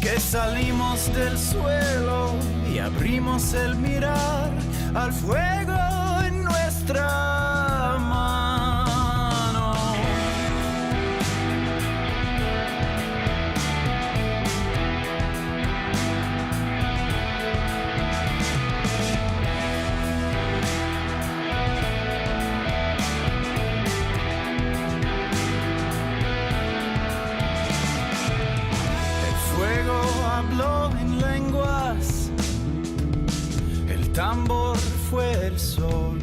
que salimos del suelo y abrimos el mirar al fuego en nuestra mano. El fuego habló en lenguas, el tambor fue el sol.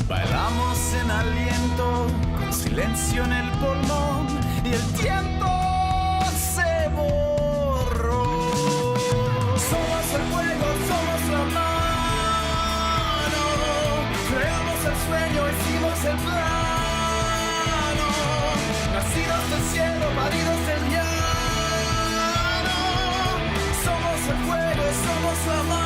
Bailamos en aliento, con silencio en el pulmón, y el tiempo se borró. Somos el fuego, somos la mano, creamos el sueño, hicimos el plano, nacidos del cielo, paridos del llano. Somos el fuego, somos la mano.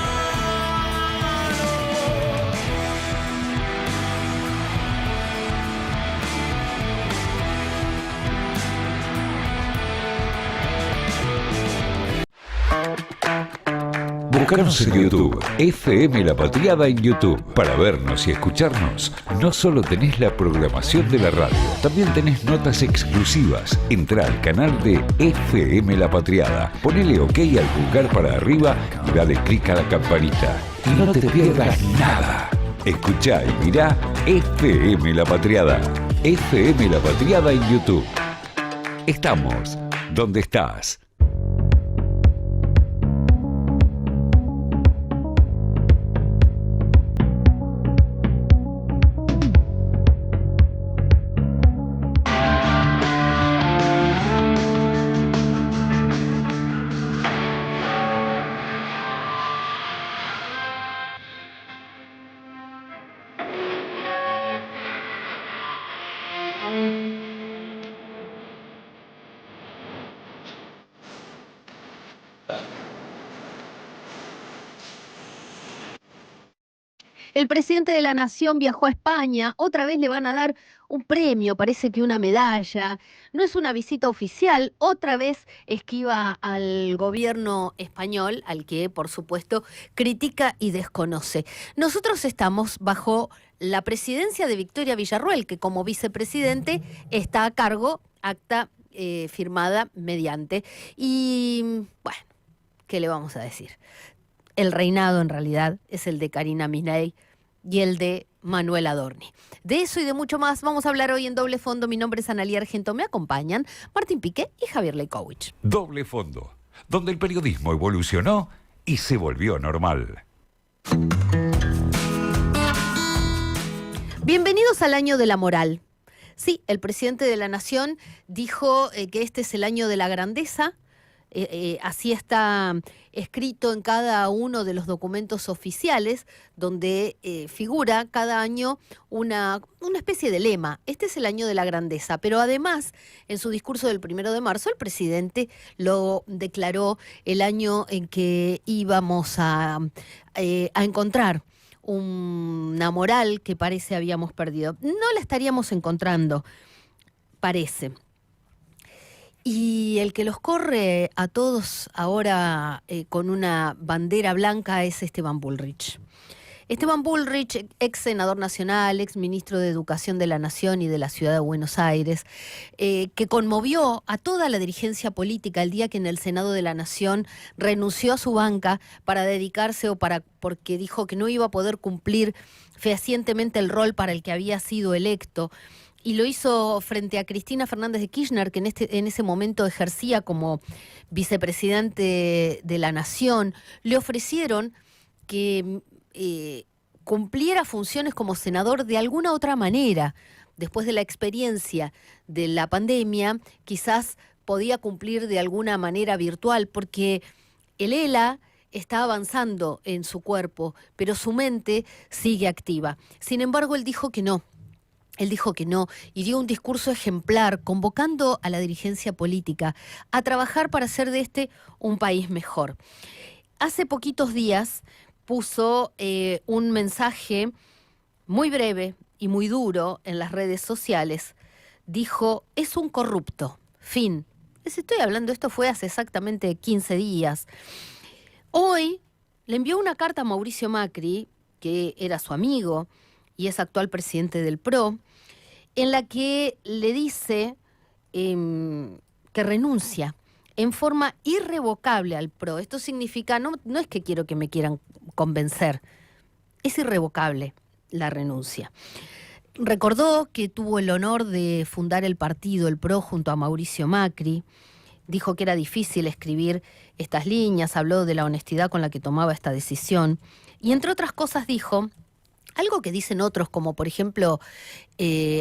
Búscanos en YouTube, FM La Patriada en YouTube. Para vernos y escucharnos, no solo tenés la programación de la radio, también tenés notas exclusivas. Entrá al canal de FM La Patriada, ponele OK al pulgar para arriba y dale clic a la campanita. Y no te pierdas nada. Escuchá y mirá FM La Patriada. FM La Patriada en YouTube. Estamos donde estás. El presidente de la Nación viajó a España, otra vez le van a dar un premio, parece que una medalla. No es una visita oficial, otra vez esquiva al gobierno español, al que, por supuesto, critica y desconoce. Nosotros estamos bajo la presidencia de Victoria Villarruel, que como vicepresidente está a cargo, acta firmada mediante. Y, bueno, ¿qué le vamos a decir? El reinado, en realidad, es el de Karina Milei y el de Manuel Adorni. De eso y de mucho más vamos a hablar hoy en Doble Fondo. Mi nombre es Analía Argento. Me acompañan Martín Piqué y Javier Leikowicz. Doble Fondo, donde el periodismo evolucionó y se volvió normal. Bienvenidos al Año de la Moral. Sí, el presidente de la Nación dijo que este es el año de la grandeza. Así está escrito en cada uno de los documentos oficiales, donde figura cada año una especie de lema. Este es el año de la grandeza, pero además, en su discurso del 1 de marzo, el presidente lo declaró el año en que íbamos a encontrar una moral que parece habíamos perdido. No la estaríamos encontrando, parece. Y el que los corre a todos ahora con una bandera blanca es Esteban Bullrich. Esteban Bullrich, ex senador nacional, ex ministro de Educación de la Nación y de la Ciudad de Buenos Aires, que conmovió a toda la dirigencia política el día que en el Senado de la Nación renunció a su banca para dedicarse porque dijo que no iba a poder cumplir fehacientemente el rol para el que había sido electo. Y lo hizo frente a Cristina Fernández de Kirchner, que en ese momento ejercía como vicepresidente de la Nación. Le ofrecieron que cumpliera funciones como senador de alguna otra manera. Después de la experiencia de la pandemia, quizás podía cumplir de alguna manera virtual, porque el ELA está avanzando en su cuerpo, pero su mente sigue activa. Sin embargo, él dijo que no. Él dijo que no y dio un discurso ejemplar, convocando a la dirigencia política a trabajar para hacer de este un país mejor. Hace poquitos días puso un mensaje muy breve y muy duro en las redes sociales. Dijo, es un corrupto, fin. Les estoy hablando, esto fue hace exactamente 15 días. Hoy le envió una carta a Mauricio Macri, que era su amigo y es actual presidente del PRO, en la que le dice que renuncia en forma irrevocable al PRO. Esto significa, no es que quiero que me quieran convencer, es irrevocable la renuncia. Recordó que tuvo el honor de fundar el partido, el PRO, junto a Mauricio Macri. Dijo que era difícil escribir estas líneas, habló de la honestidad con la que tomaba esta decisión. Y entre otras cosas dijo algo que dicen otros, como por ejemplo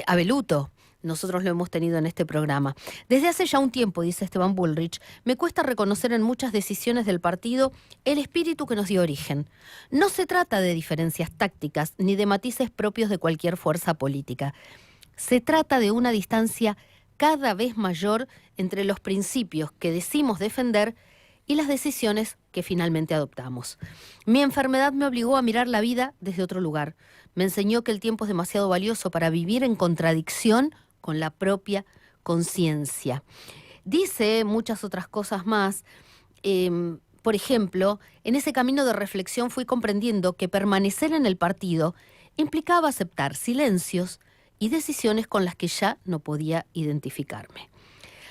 Abeluto. Nosotros lo hemos tenido en este programa. Desde hace ya un tiempo, dice Esteban Bullrich, me cuesta reconocer en muchas decisiones del partido el espíritu que nos dio origen. No se trata de diferencias tácticas ni de matices propios de cualquier fuerza política. Se trata de una distancia cada vez mayor entre los principios que decimos defender y las decisiones que finalmente adoptamos. Mi enfermedad me obligó a mirar la vida desde otro lugar. Me enseñó que el tiempo es demasiado valioso para vivir en contradicción con la propia conciencia. Dice muchas otras cosas más. Por ejemplo, en ese camino de reflexión fui comprendiendo que permanecer en el partido implicaba aceptar silencios y decisiones con las que ya no podía identificarme.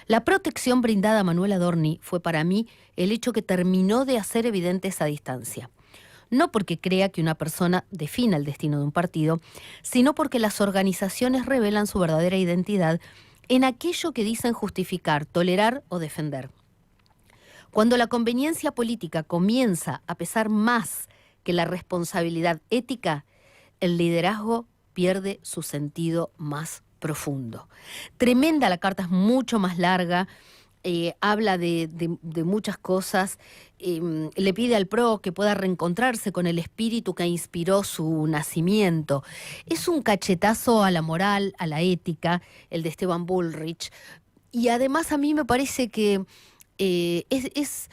La protección brindada a Manuel Adorni fue para mí el hecho que terminó de hacer evidente esa distancia. No porque crea que una persona defina el destino de un partido, sino porque las organizaciones revelan su verdadera identidad en aquello que dicen justificar, tolerar o defender. Cuando la conveniencia política comienza a pesar más que la responsabilidad ética, el liderazgo pierde su sentido más profundo. Tremenda, la carta es mucho más larga, habla de muchas cosas, le pide al PRO que pueda reencontrarse con el espíritu que inspiró su nacimiento. Es un cachetazo a la moral, a la ética, el de Esteban Bullrich, y además a mí me parece que es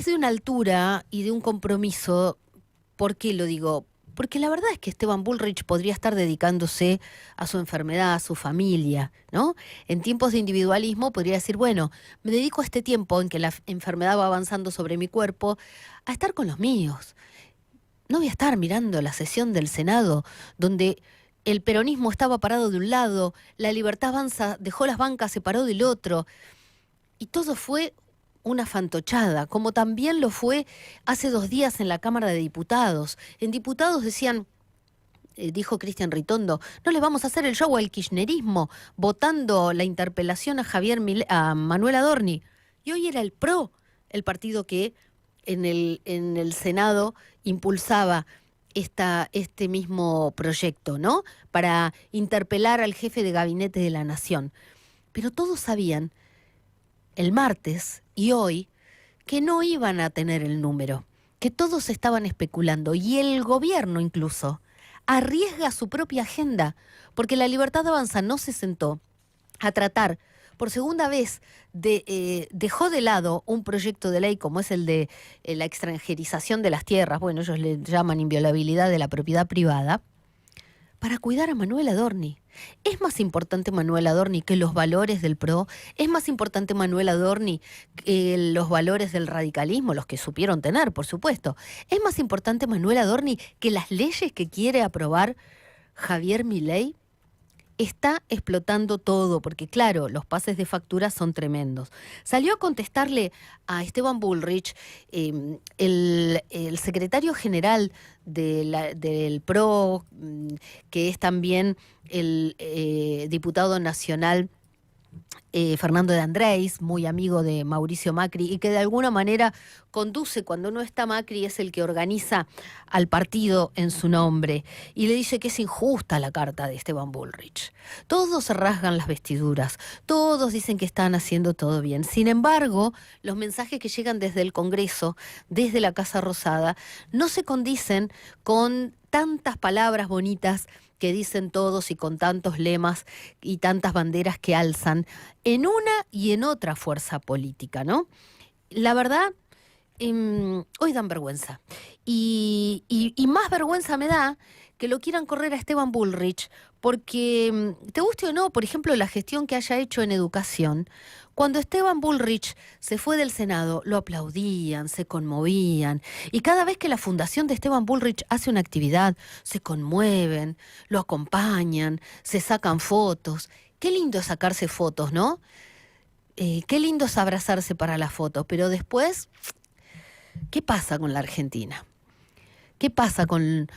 de una altura y de un compromiso. ¿Por qué lo digo? Porque la verdad es que Esteban Bullrich podría estar dedicándose a su enfermedad, a su familia, ¿no? En tiempos de individualismo podría decir, bueno, me dedico a este tiempo en que la enfermedad va avanzando sobre mi cuerpo a estar con los míos. No voy a estar mirando la sesión del Senado donde el peronismo estaba parado de un lado, la Libertad Avanza dejó las bancas, se paró del otro, y todo fue una fantochada, como también lo fue hace 2 días en la Cámara de Diputados. En Diputados decían, dijo Cristian Ritondo, no le vamos a hacer el show al kirchnerismo, votando la interpelación a Manuel Adorni. Y hoy era el PRO, el partido que en el Senado impulsaba este mismo proyecto, ¿no? Para interpelar al jefe de gabinete de la Nación. Pero todos sabían, el martes y hoy, que no iban a tener el número, que todos estaban especulando, y el gobierno incluso arriesga su propia agenda, porque la Libertad Avanza no se sentó a tratar por segunda vez, dejó de lado un proyecto de ley como es el de la extranjerización de las tierras, bueno, ellos le llaman inviolabilidad de la propiedad privada, para cuidar a Manuel Adorni. ¿Es más importante Manuel Adorni que los valores del PRO? ¿Es más importante Manuel Adorni que los valores del radicalismo, los que supieron tener, por supuesto? ¿Es más importante Manuel Adorni que las leyes que quiere aprobar Javier Milei? Está explotando todo, porque claro, los pases de factura son tremendos. Salió a contestarle a Esteban Bullrich, el secretario general del PRO, que es también el diputado nacional Fernando de Andrés, muy amigo de Mauricio Macri, y que de alguna manera conduce, cuando no está Macri, es el que organiza al partido en su nombre, y le dice que es injusta la carta de Esteban Bullrich. Todos se rasgan las vestiduras, todos dicen que están haciendo todo bien. Sin embargo, los mensajes que llegan desde el Congreso, desde la Casa Rosada, no se condicen con tantas palabras bonitas que dicen todos y con tantos lemas y tantas banderas que alzan en una y en otra fuerza política, ¿no? La verdad, hoy dan vergüenza. Y más vergüenza me da que lo quieran correr a Esteban Bullrich, porque, te guste o no, por ejemplo, la gestión que haya hecho en educación, cuando Esteban Bullrich se fue del Senado, lo aplaudían, se conmovían, y cada vez que la fundación de Esteban Bullrich hace una actividad, se conmueven, lo acompañan, se sacan fotos. Qué lindo es sacarse fotos, ¿no? Qué lindo es abrazarse para la foto, pero después, ¿qué pasa con la Argentina? ¿Qué pasa con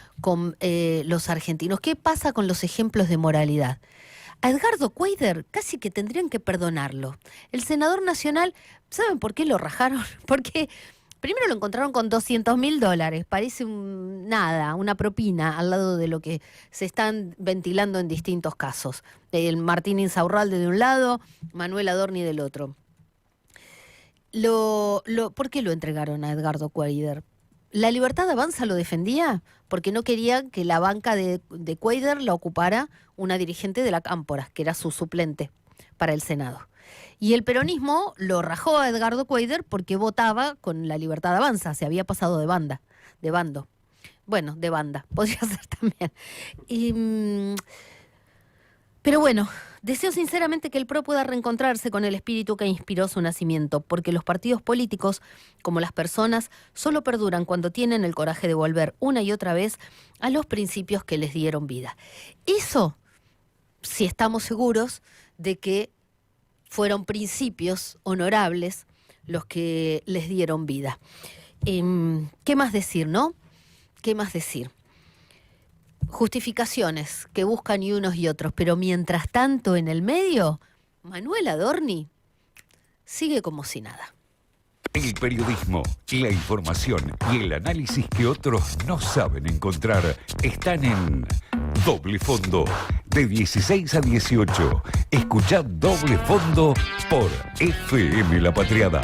los argentinos? ¿Qué pasa con los ejemplos de moralidad? A Edgardo Cuéllar casi que tendrían que perdonarlo. El senador nacional, ¿saben por qué lo rajaron? Porque primero lo encontraron con $200.000, parece nada, una propina al lado de lo que se están ventilando en distintos casos. El Martín Insaurralde de un lado, Manuel Adorni del otro. ¿Por qué lo entregaron a Edgardo Cuéllar? ¿La Libertad Avanza lo defendía? Porque no quería que la banca de Cuéllar la ocupara una dirigente de la Cámpora, que era su suplente para el Senado. Y el peronismo lo rajó a Edgardo Cuéllar porque votaba con la Libertad Avanza, se había pasado de bando. Bueno, de banda, podría ser también. Pero bueno, deseo sinceramente que el PRO pueda reencontrarse con el espíritu que inspiró su nacimiento, porque los partidos políticos, como las personas, solo perduran cuando tienen el coraje de volver una y otra vez a los principios que les dieron vida. Eso, si estamos seguros de que fueron principios honorables los que les dieron vida. ¿Qué más decir, no? ¿Qué más decir? Justificaciones que buscan y unos y otros, pero mientras tanto en el medio, Manuel Adorni sigue como si nada. El periodismo, la información y el análisis que otros no saben encontrar están en Doble Fondo, de 16 a 18. Escuchad Doble Fondo por FM La Patriada.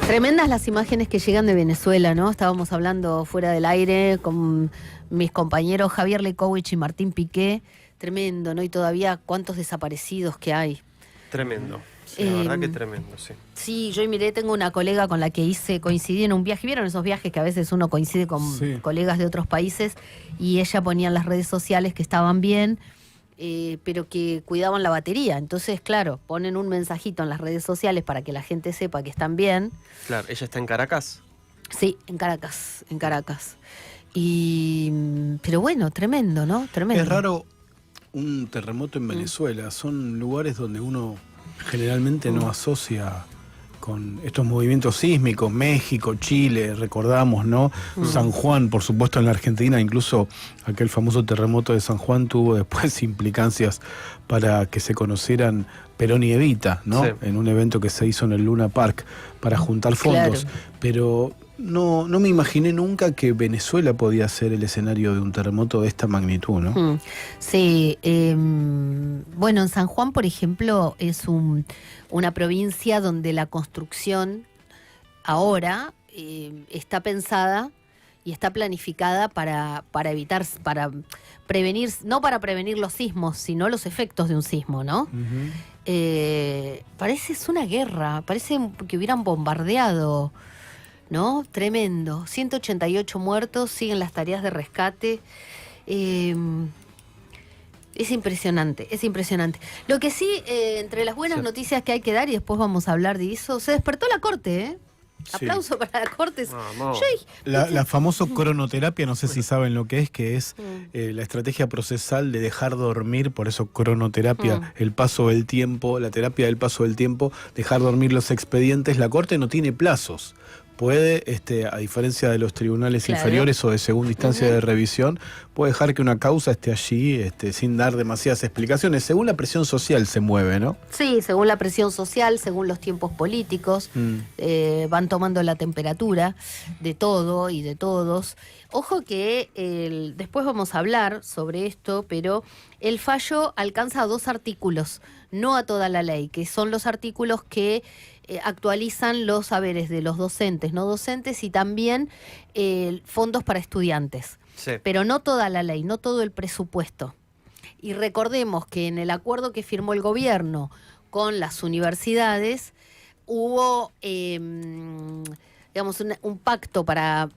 Tremendas las imágenes que llegan de Venezuela, ¿no? Estábamos hablando fuera del aire con mis compañeros Javier Lecowich y Martín Piqué. Tremendo, ¿no? Y todavía cuántos desaparecidos que hay. Tremendo. Sí, la verdad que tremendo, sí. Sí, yo miré, tengo una colega con la que coincidí en un viaje. ¿Vieron esos viajes que a veces uno coincide con colegas de otros países? Y ella ponía en las redes sociales que estaban bien, pero que cuidaban la batería. Entonces, claro, ponen un mensajito en las redes sociales para que la gente sepa que están bien. Claro, ¿ella está en Caracas? Sí, en Caracas. Pero bueno, tremendo, ¿no? Tremendo. Es raro un terremoto en Venezuela. Son lugares donde uno generalmente no asocia con estos movimientos sísmicos. México, Chile, recordamos, ¿no? San Juan, por supuesto, en la Argentina, incluso aquel famoso terremoto de San Juan tuvo después implicancias para que se conocieran Perón y Evita, ¿no? Sí. En un evento que se hizo en el Luna Park para juntar fondos. Claro. Pero no me imaginé nunca que Venezuela podía ser el escenario de un terremoto de esta magnitud, ¿no? Sí. Bueno, en San Juan, por ejemplo, es una provincia donde la construcción ahora está pensada y está planificada para evitar, para prevenir, no para prevenir los sismos, sino los efectos de un sismo, ¿no? Parece es una guerra, parece que hubieran bombardeado, ¿no? Tremendo. 188 muertos, siguen las tareas de rescate. Es impresionante, es impresionante. Lo que sí, entre las buenas noticias que hay que dar, y después vamos a hablar de eso, se despertó la Corte, ¿eh? Sí. Aplauso para la Corte. La famosa cronoterapia, no sé si saben lo que es la estrategia procesal de dejar dormir, por eso cronoterapia, el paso del tiempo, la terapia del paso del tiempo, dejar dormir los expedientes. La Corte no tiene plazos. Puede, a diferencia de los tribunales inferiores o de segunda instancia de revisión, puede dejar que una causa esté allí sin dar demasiadas explicaciones. Según la presión social se mueve, ¿no? Sí, según la presión social, según los tiempos políticos, van tomando la temperatura de todo y de todos. Ojo que después vamos a hablar sobre esto, pero el fallo alcanza a 2 artículos, no a toda la ley, que son los artículos que actualizan los saberes de los docentes, no docentes, y también fondos para estudiantes. Sí. Pero no toda la ley, no todo el presupuesto. Y recordemos que en el acuerdo que firmó el gobierno con las universidades hubo digamos, un pacto para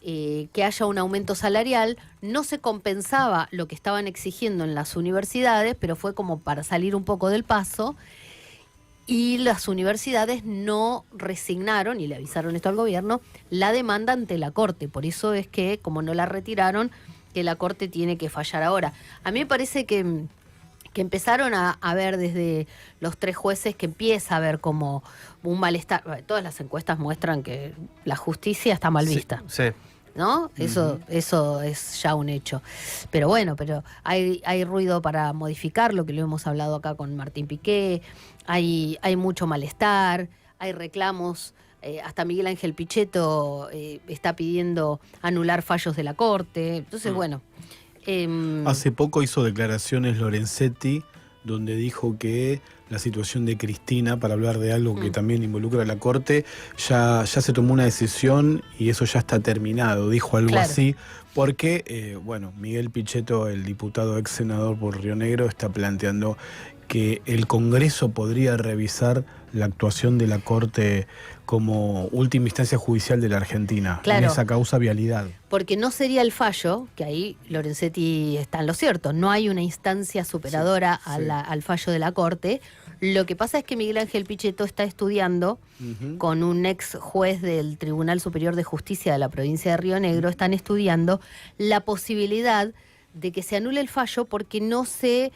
que haya un aumento salarial. No se compensaba lo que estaban exigiendo en las universidades, pero fue como para salir un poco del paso. Y las universidades no resignaron, y le avisaron esto al gobierno, la demanda ante la Corte. Por eso es que, como no la retiraron, que la Corte tiene que fallar ahora. A mí me parece que empezaron a ver desde los 3 jueces que empieza a haber como un malestar. Todas las encuestas muestran que la justicia está mal vista. Sí. ¿No? Eso es ya un hecho. Pero bueno, hay ruido para modificarlo, que lo hemos hablado acá con Martín Piqué, hay mucho malestar, hay reclamos, hasta Miguel Ángel Pichetto está pidiendo anular fallos de la Corte. Entonces, bueno. Hace poco hizo declaraciones Lorenzetti, donde dijo que la situación de Cristina, para hablar de algo que también involucra a la Corte, ya se tomó una decisión y eso ya está terminado, dijo algo así, porque, Miguel Pichetto, el diputado ex senador por Río Negro, está planteando que el Congreso podría revisar la actuación de la Corte como última instancia judicial de la Argentina, en esa causa vialidad. Porque no sería el fallo, que ahí Lorenzetti está en lo cierto, no hay una instancia superadora al fallo de la Corte. Lo que pasa es que Miguel Ángel Pichetto está estudiando con un ex juez del Tribunal Superior de Justicia de la provincia de Río Negro, están estudiando la posibilidad de que se anule el fallo porque no se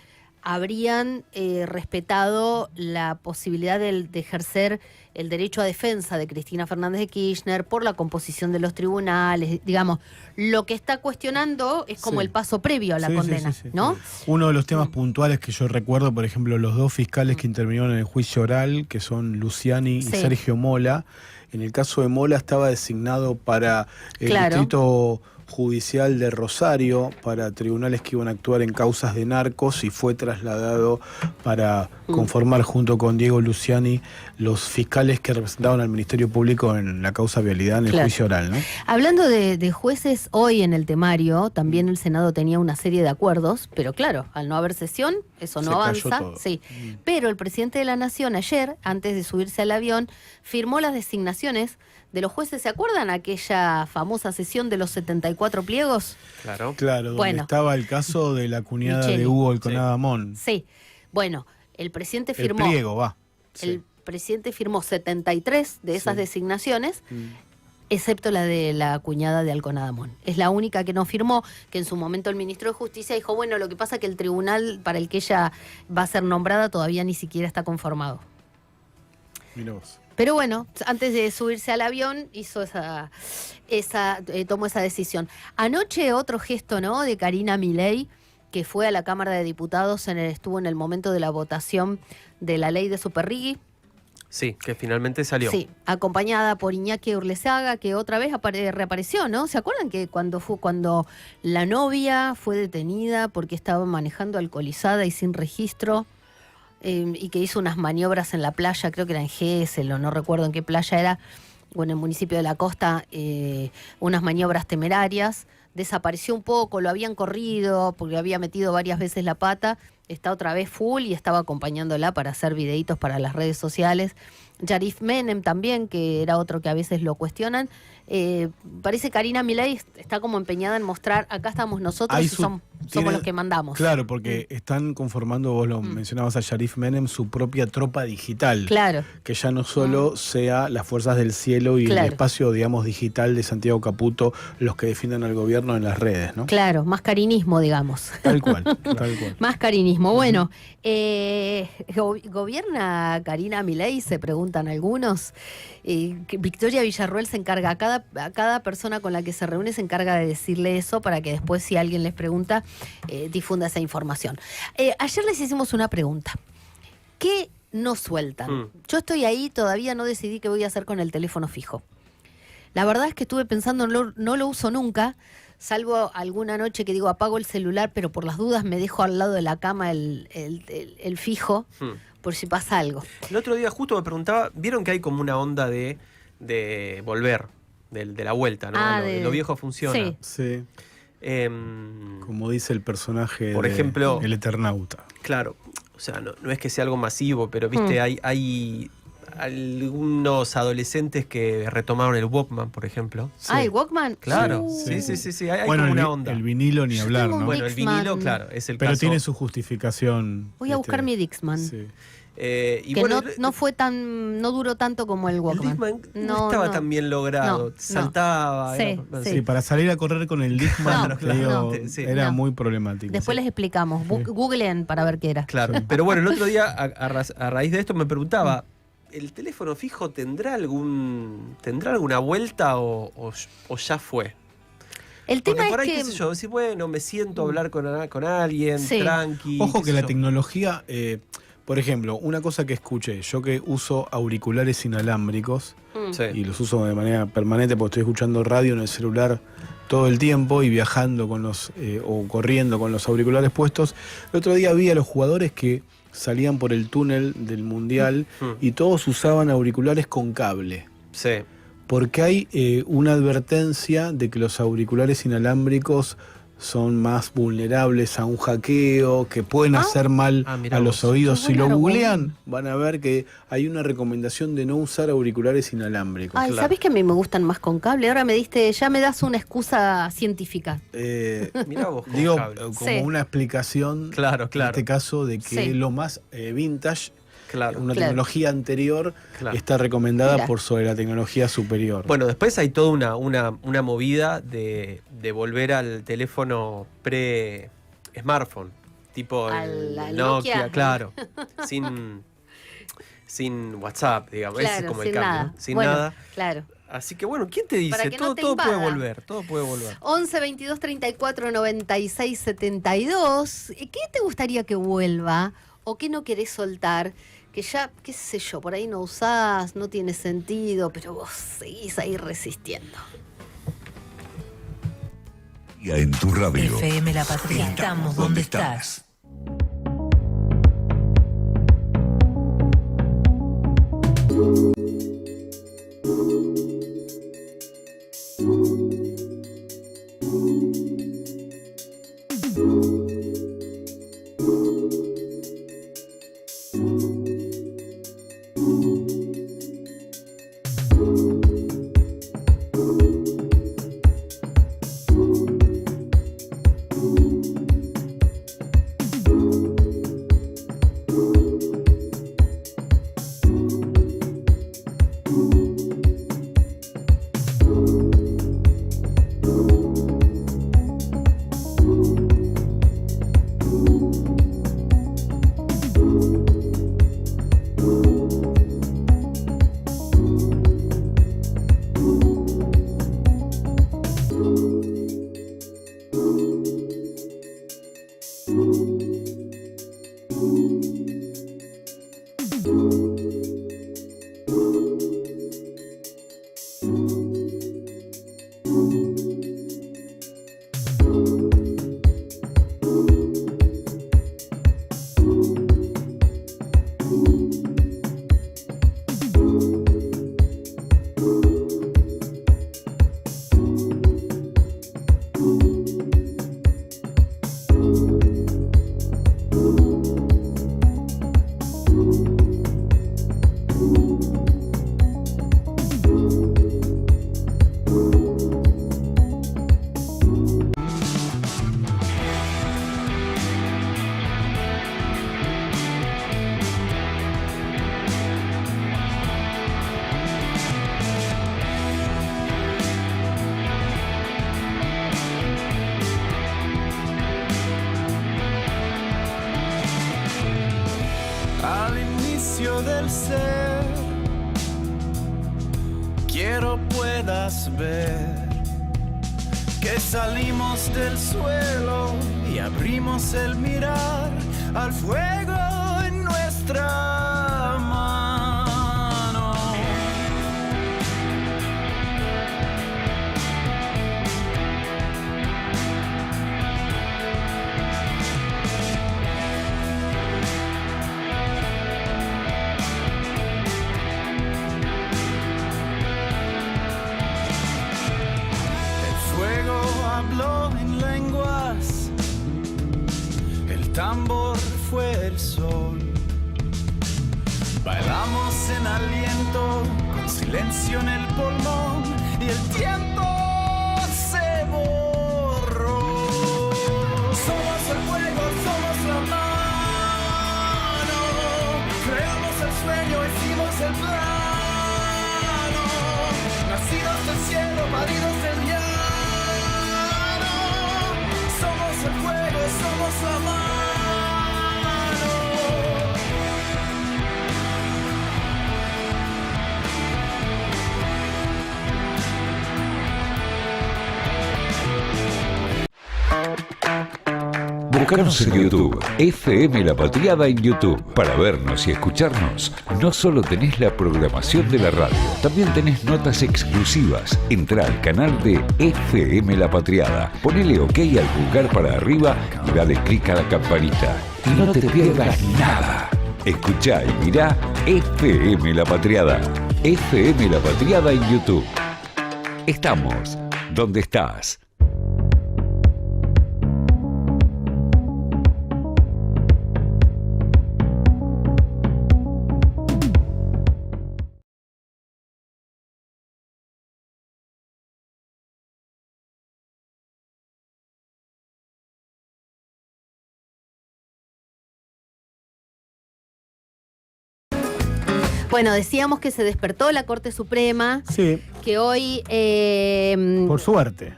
habrían respetado la posibilidad de ejercer el derecho a defensa de Cristina Fernández de Kirchner por la composición de los tribunales. Digamos, lo que está cuestionando es como el paso previo a la condena, ¿no? Uno de los temas puntuales que yo recuerdo, por ejemplo, los 2 fiscales que intervinieron en el juicio oral, que son Luciani y Sergio Mola. En el caso de Mola estaba designado para el distrito judicial de Rosario, para tribunales que iban a actuar en causas de narcos, y fue trasladado para conformar junto con Diego Luciani los fiscales que representaban al Ministerio Público en la causa vialidad en el juicio oral, ¿no? Hablando de jueces, hoy en el temario también el Senado tenía una serie de acuerdos, pero claro, al no haber sesión, eso no avanza. Pero el presidente de la Nación ayer, antes de subirse al avión, firmó las designaciones de los jueces. ¿Se acuerdan aquella famosa sesión de los 74 pliegos? Claro, donde estaba el caso de la cuñada de Hugo Alconada Mon. Sí, bueno, el presidente firmó... El pliego, El presidente firmó 73 de esas designaciones, excepto la de la cuñada de Alconada Mon. Es la única que no firmó, que en su momento el ministro de Justicia dijo, bueno, lo que pasa es que el tribunal para el que ella va a ser nombrada todavía ni siquiera está conformado. Mirá vos. Pero bueno, antes de subirse al avión hizo tomó esa decisión. Anoche otro gesto, ¿no?, de Karina Milei, que fue a la Cámara de Diputados, estuvo en el momento de la votación de la ley de Superrigui. Sí, que finalmente salió. Sí, acompañada por Iñaki Urlesaga, que otra vez reapareció, ¿no? ¿Se acuerdan que cuando la novia fue detenida porque estaba manejando alcoholizada y sin registro? Y que hizo unas maniobras en la playa, creo que era en Gesell o no recuerdo en qué playa era, o en el municipio de La Costa, unas maniobras temerarias, desapareció un poco, lo habían corrido porque había metido varias veces la pata, está otra vez full y estaba acompañándola para hacer videitos para las redes sociales. Yarif Menem también, que era otro que a veces lo cuestionan. Parece que Karina Milei está como empeñada en mostrar, acá estamos nosotros y somos los que mandamos. Claro, porque están conformando, vos lo mencionabas a Yarif Menem, su propia tropa digital. Claro. Que ya no solo sea las fuerzas del cielo y el espacio, digamos, digital de Santiago Caputo los que defiendan al gobierno en las redes, ¿no? Claro, más carinismo, digamos. Tal cual, tal cual. Más carinismo. Bueno, ¿gobierna Karina Milei? Se preguntan algunos. Victoria Villarruel se encarga, a cada persona con la que se reúne se encarga de decirle eso para que después, si alguien les pregunta, difunda esa información. Ayer les hicimos una pregunta. ¿Qué no sueltan? Yo estoy ahí, todavía no decidí qué voy a hacer con el teléfono fijo. La verdad es que estuve pensando, no lo uso nunca, salvo alguna noche que digo apago el celular, pero por las dudas me dejo al lado de la cama el fijo, por si pasa algo. El otro día justo me preguntaba, ¿vieron que hay como una onda de volver, de la vuelta, ¿no? Lo viejo funciona. Sí. Como dice el personaje, por ejemplo, el Eternauta. Claro, o sea, no es que sea algo masivo, pero viste, hay algunos adolescentes que retomaron el Walkman, por ejemplo. Sí. Ah, el Walkman. Claro, sí. Hay bueno, como una onda. El vinilo ni hablar, ¿no? Bueno, el vinilo, claro, es el Pero caso. tiene su justificación. Voy a buscar mi Dixman. Sí. Y que bueno, no duró tanto como el Walkman. El Discman no estaba tan bien logrado, saltaba. Sí. Para salir a correr con el Discman era muy problemático. Después les explicamos, googleen para ver qué era. Claro, pero bueno, el otro día a raíz de esto me preguntaba, ¿el teléfono fijo tendrá alguna vuelta o ya fue? El tema porque por ahí, es que, qué sé yo, decir, bueno, me siento a hablar con alguien, tranqui. Ojo que la tecnología... por ejemplo, una cosa que escuché, yo que uso auriculares inalámbricos y los uso de manera permanente porque estoy escuchando radio en el celular todo el tiempo y viajando con o corriendo con los auriculares puestos. El otro día vi a los jugadores que salían por el túnel del Mundial y todos usaban auriculares con cable. Sí. Porque hay una advertencia de que los auriculares inalámbricos son más vulnerables a un hackeo, que pueden hacer mal a los oídos. Si lo googlean, van a ver que hay una recomendación de no usar auriculares inalámbricos. Ay, ¿sabés que a mí me gustan más con cable? Ahora ya me das una excusa científica. Mirá vos, digo, cable. como una explicación, claro. en este caso, de que lo más vintage, una tecnología anterior, está recomendada por sobre la tecnología superior. Bueno, después hay toda una movida de volver al teléfono pre-smartphone, tipo el Nokia, claro, sin WhatsApp, digamos, ese es como el cambio, sin nada. Claro. Así que bueno, ¿quién te dice? Todo puede volver, todo puede volver. 11 22 34 96 72. ¿Qué te gustaría que vuelva o qué no querés soltar? Que ya, qué sé yo, por ahí no usás, no tiene sentido, pero vos seguís ahí resistiendo. Y en tu radio. FM La Patria. Estamos donde estás. Del ser, quiero puedas ver que salimos del suelo y abrimos el mirar al fuego en nuestra mano. Habló en lenguas, el tambor fue el sol, sin aliento, con silencio en el pulmón y el tiempo se borró. Somos el fuego, somos la mano, creamos el sueño, hicimos el plano, nacidos del cielo, paridos del llano. Somos el fuego, somos la mano. Búscanos en YouTube, FM La Patriada en YouTube. Para vernos y escucharnos, no solo tenés la programación de la radio, también tenés notas exclusivas. Entrá al canal de FM La Patriada, ponele OK al pulgar para arriba y dale clic a la campanita. Y no te pierdas nada. Escuchá y mirá FM La Patriada. FM La Patriada en YouTube. Estamos donde estás. Bueno, decíamos que se despertó la Corte Suprema, Sí, que hoy... por suerte.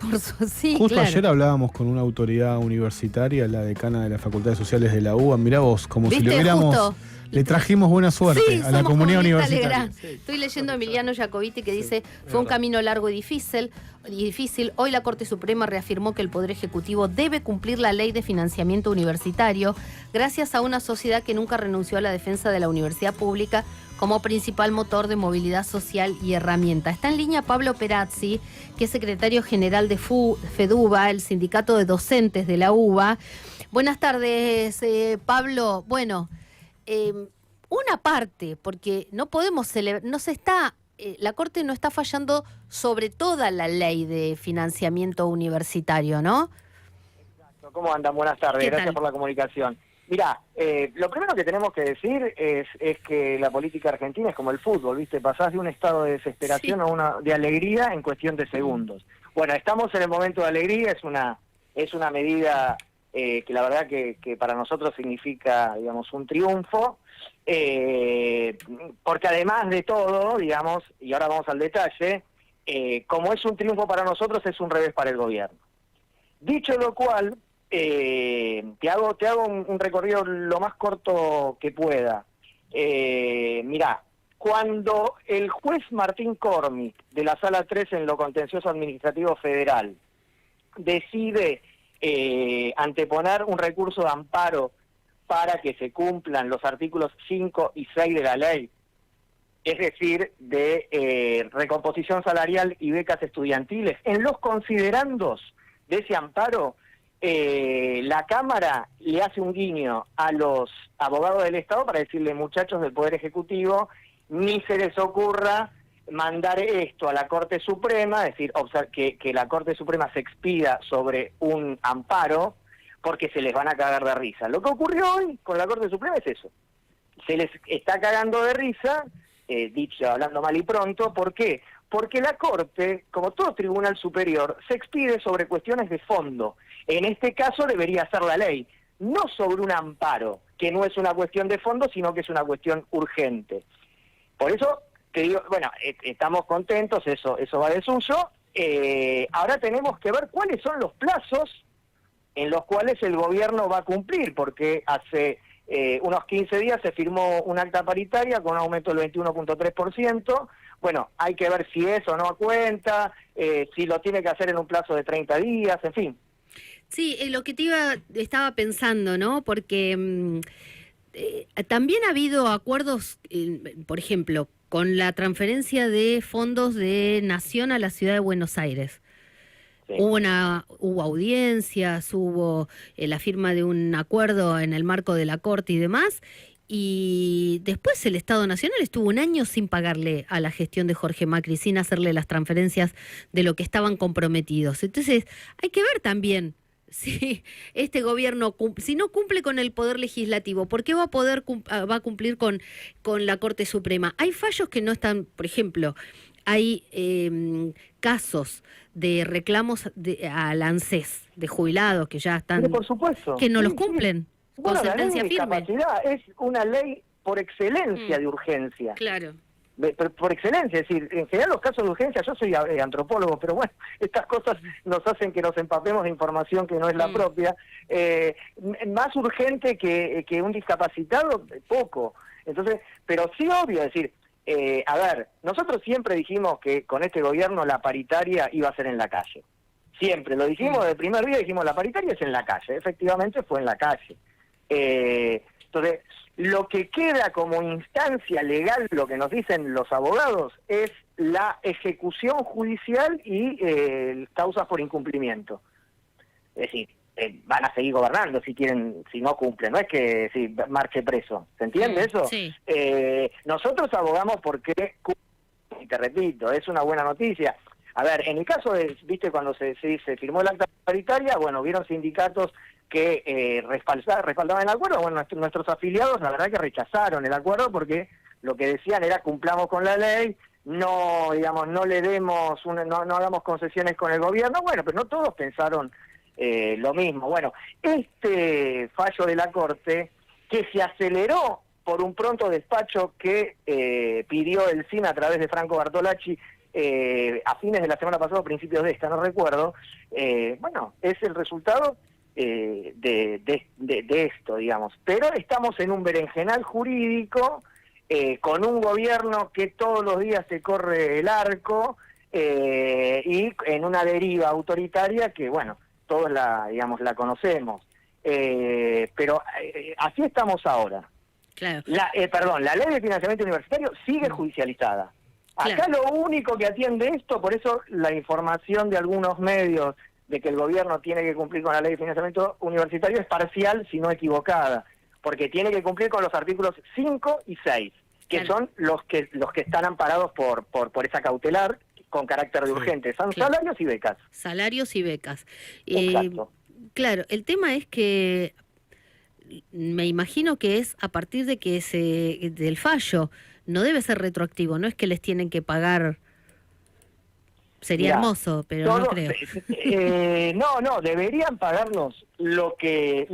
sí, Justo claro. ayer hablábamos con una autoridad universitaria, la decana de las Facultades Sociales de la UBA. Mirá vos, como si ¿Viste? le hubiéramos... Justo. Le trajimos buena suerte Sí, a la somos comunidad Comunista universitaria. Legrand. Estoy leyendo a Emiliano Jacobiti que dice, fue un camino largo y difícil. Hoy la Corte Suprema reafirmó que el Poder Ejecutivo debe cumplir la ley de financiamiento universitario gracias a una sociedad que nunca renunció a la defensa de la universidad pública como principal motor de movilidad social y herramienta. Está en línea Pablo Perazzi, que es secretario general de FEDUBA, el sindicato de docentes de la UBA. Buenas tardes, Pablo. Bueno... una parte, porque no podemos celebrar, la Corte no está fallando sobre toda la ley de financiamiento universitario, ¿no? Exacto. ¿Cómo andan? Buenas tardes, ¿Qué gracias tal? por la comunicación. Mirá, lo primero que tenemos que decir es que la política argentina es como el fútbol, ¿viste? Pasás de un estado de desesperación Sí. a de alegría en cuestión de segundos. Bueno, estamos en el momento de alegría, es una medida que la verdad que para nosotros significa, digamos, un triunfo, porque además de todo, digamos, y ahora vamos al detalle, como es un triunfo para nosotros, es un revés para el gobierno. Dicho lo cual, te hago un recorrido lo más corto que pueda. Mirá, cuando el juez Martín Cormi, de la Sala 3 en lo Contencioso Administrativo Federal, decide anteponer un recurso de amparo para que se cumplan los artículos 5 y 6 de la ley, es decir, de recomposición salarial y becas estudiantiles, en los considerandos de ese amparo, la Cámara le hace un guiño a los abogados del Estado para decirle, muchachos del Poder Ejecutivo, ni se les ocurra mandar esto a la Corte Suprema, es decir, que la Corte Suprema se expida sobre un amparo, porque se les van a cagar de risa. Lo que ocurrió hoy con la Corte Suprema es eso. Se les está cagando de risa, dicho hablando mal y pronto. ¿Por qué? Porque la Corte, como todo tribunal superior, se expide sobre cuestiones de fondo. En este caso debería ser la ley, no sobre un amparo, que no es una cuestión de fondo, sino que es una cuestión urgente. Por eso te digo, bueno, estamos contentos, eso va de suyo. Ahora tenemos que ver cuáles son los plazos en los cuales el gobierno va a cumplir, porque hace unos 15 días se firmó un acta paritaria con un aumento del 21.3%. Bueno, hay que ver si eso no cuenta, si lo tiene que hacer en un plazo de 30 días, en fin. Sí, lo que estaba pensando, ¿no? Porque también ha habido acuerdos, por ejemplo, con la transferencia de fondos de Nación a la ciudad de Buenos Aires. Sí. Hubo audiencias, hubo la firma de un acuerdo en el marco de la Corte y demás, y después el Estado Nacional estuvo un año sin pagarle a la gestión de Jorge Macri, sin hacerle las transferencias de lo que estaban comprometidos. Entonces, hay que ver también si este gobierno, si no cumple con el Poder Legislativo, ¿por qué va a cumplir con la Corte Suprema? Hay fallos que no están, por ejemplo, hay casos de reclamos al ANSES de jubilados que ya están, Pero por supuesto, que no los cumplen, con Bueno, la ley sentencia de firme. discapacidad es una ley por excelencia de urgencia. Claro. Por excelencia, es decir, en general los casos de urgencia, yo soy antropólogo, pero bueno, estas cosas nos hacen que nos empapemos de información que no es la propia. Más urgente que un discapacitado, poco. Entonces, pero sí obvio, es decir, a ver, nosotros siempre dijimos que con este gobierno la paritaria iba a ser en la calle. Siempre, lo dijimos desde el primer día, dijimos la paritaria es en la calle, efectivamente fue en la calle. Entonces, lo que queda como instancia legal, lo que nos dicen los abogados, es la ejecución judicial y causas por incumplimiento. Es decir, van a seguir gobernando si quieren, si no cumplen, no es que si marche preso, ¿se entiende eso? Sí. Nosotros abogamos porque, y te repito, es una buena noticia. A ver, en el caso de, viste, cuando se firmó el acta paritaria, bueno, hubieron sindicatos que respaldaban el acuerdo. Bueno, nuestros afiliados la verdad que rechazaron el acuerdo porque lo que decían era cumplamos con la ley, no, digamos, no le demos, no hagamos concesiones con el gobierno. Bueno, pero no todos pensaron lo mismo. Bueno, este fallo de la Corte, que se aceleró por un pronto despacho que pidió el CIN a través de Franco Bartolacci a fines de la semana pasada, principios de esta, no recuerdo, bueno, es el resultado de esto, digamos. Pero estamos en un berenjenal jurídico, con un gobierno que todos los días se corre el arco, y en una deriva autoritaria que, bueno, todos la conocemos. Pero así estamos ahora. Claro. La ley de financiamiento universitario sigue judicializada. Acá Claro. lo único que atiende esto, por eso la información de algunos medios de que el gobierno tiene que cumplir con la ley de financiamiento universitario es parcial, si no equivocada, porque tiene que cumplir con los artículos 5 y 6, que Claro. son los que están amparados por esa cautelar con carácter de urgente, son Claro. salarios y becas. Salarios y becas. Exacto. Claro, el tema es que me imagino que es a partir de que del fallo, no debe ser retroactivo, no es que les tienen que pagar. Sería Mirá, hermoso, pero no creo. No, deberían pagarnos lo que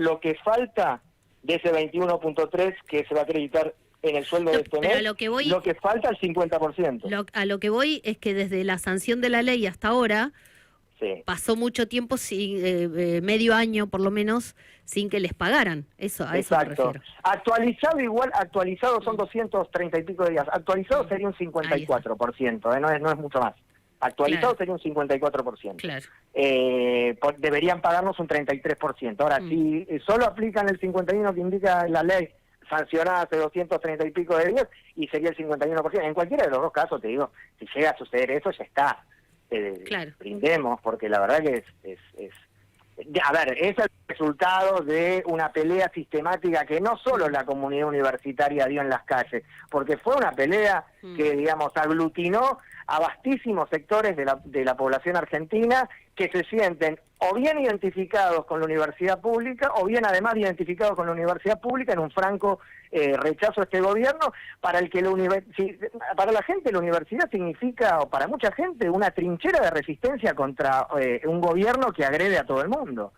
falta de ese 21.3 que se va a acreditar en el sueldo No, de este pero mes, a lo que voy- lo que falta el 50%. A lo que voy es que desde la sanción de la ley hasta ahora Sí. pasó mucho tiempo, medio año por lo menos, sin que les pagaran. A eso me Exacto. refiero. Actualizado son 230 y pico de días. Actualizado sería un 54%, no es mucho más. Actualizado Claro. sería un 54%. Claro. Deberían pagarnos un 33%. Ahora, si solo aplican el 51% que indica la ley, sancionada hace 230 y pico de días, y sería el 51%. En cualquiera de los dos casos, te digo, si llega a suceder eso, ya está. Claro. Brindemos, porque la verdad que a ver, es el resultado de una pelea sistemática que no solo la comunidad universitaria dio en las calles, porque fue una pelea que, digamos, aglutinó a vastísimos sectores de la población argentina que se sienten o bien identificados con la universidad pública o bien además identificados con la universidad pública en un franco rechazo a este gobierno, para el que para la gente la universidad significa, o para mucha gente, una trinchera de resistencia contra un gobierno que agrede a todo el mundo.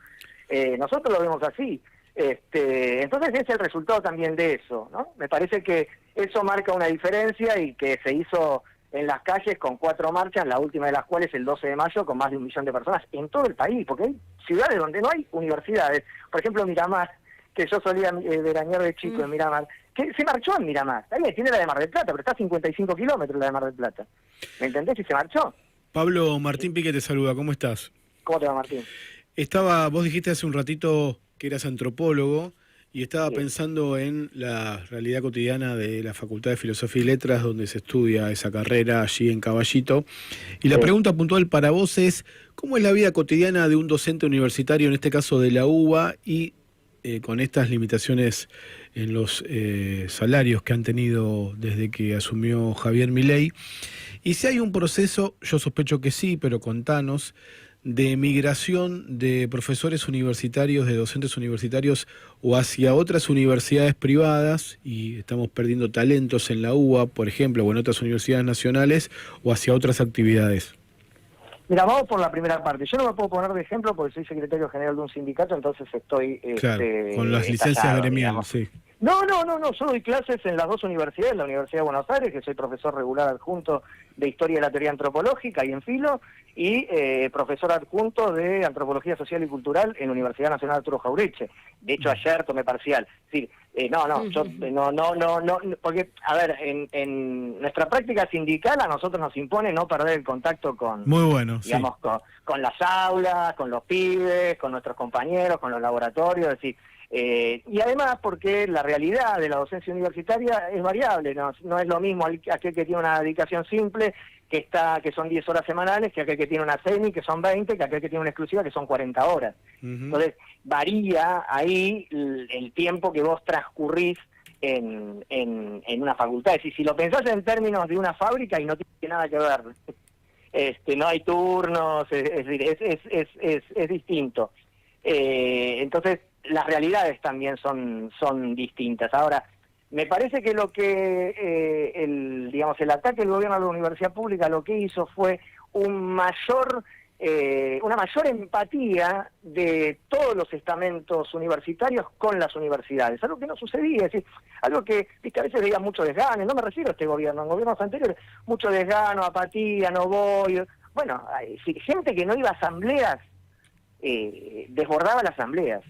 Nosotros lo vemos así. Entonces es el resultado también de eso, ¿no? Me parece que eso marca una diferencia y que se hizo en las calles con 4 marchas, la última de las cuales el 12 de mayo, con más de 1 millón de personas en todo el país, porque hay ciudades donde no hay universidades. Por ejemplo, Miramar, que yo solía veranear de chico en Miramar, que se marchó en Miramar. Ahí tiene la de Mar del Plata, pero está a 55 kilómetros la de Mar del Plata. ¿Me entendés? Y se marchó. Pablo, Martín Pique te saluda, ¿cómo estás? ¿Cómo te va, Martín? Vos dijiste hace un ratito que eras antropólogo y estaba pensando en la realidad cotidiana de la Facultad de Filosofía y Letras, donde se estudia esa carrera allí en Caballito. Y la pregunta puntual para vos es, ¿cómo es la vida cotidiana de un docente universitario, en este caso de la UBA, y con estas limitaciones en los salarios que han tenido desde que asumió Javier Milei? Y si hay un proceso, yo sospecho que sí, pero contanos, de migración de profesores universitarios, de docentes universitarios o hacia otras universidades privadas, y estamos perdiendo talentos en la UBA, por ejemplo, o en otras universidades nacionales, o hacia otras actividades? Mira, vamos por la primera parte. Yo no me puedo poner de ejemplo porque soy secretario general de un sindicato, entonces estoy... Claro, con las licencias gremiales, sí. No, yo doy clases en las dos universidades, la Universidad de Buenos Aires, que soy profesor regular adjunto de Historia de la Teoría Antropológica y en Filo, y profesor adjunto de Antropología Social y Cultural en la Universidad Nacional Arturo Jauretche. De hecho, ayer tomé parcial. Es decir, no, porque, a ver, en nuestra práctica sindical a nosotros nos impone no perder el contacto con, muy bueno, digamos, sí, con las aulas, con los pibes, con nuestros compañeros, con los laboratorios, es decir, y además porque la realidad de la docencia universitaria es variable, no es lo mismo aquel que tiene una dedicación simple, que son 10 horas semanales, que aquel que tiene una semi, que son 20, que aquel que tiene una exclusiva, que son 40 horas. Entonces, varía ahí el tiempo que vos transcurrís en una facultad. Es decir, si lo pensás en términos de una fábrica, y no tiene nada que ver, no hay turnos, es decir, es distinto. Entonces, las realidades también son distintas. Ahora, me parece que lo que el ataque del gobierno a la universidad pública lo que hizo fue una mayor empatía de todos los estamentos universitarios con las universidades, algo que no sucedía, es decir, algo que a veces veía mucho desgano, no me refiero a este gobierno, en gobiernos anteriores, mucho desgano, apatía, no voy. Bueno, gente que no iba a asambleas, desbordaba las asambleas.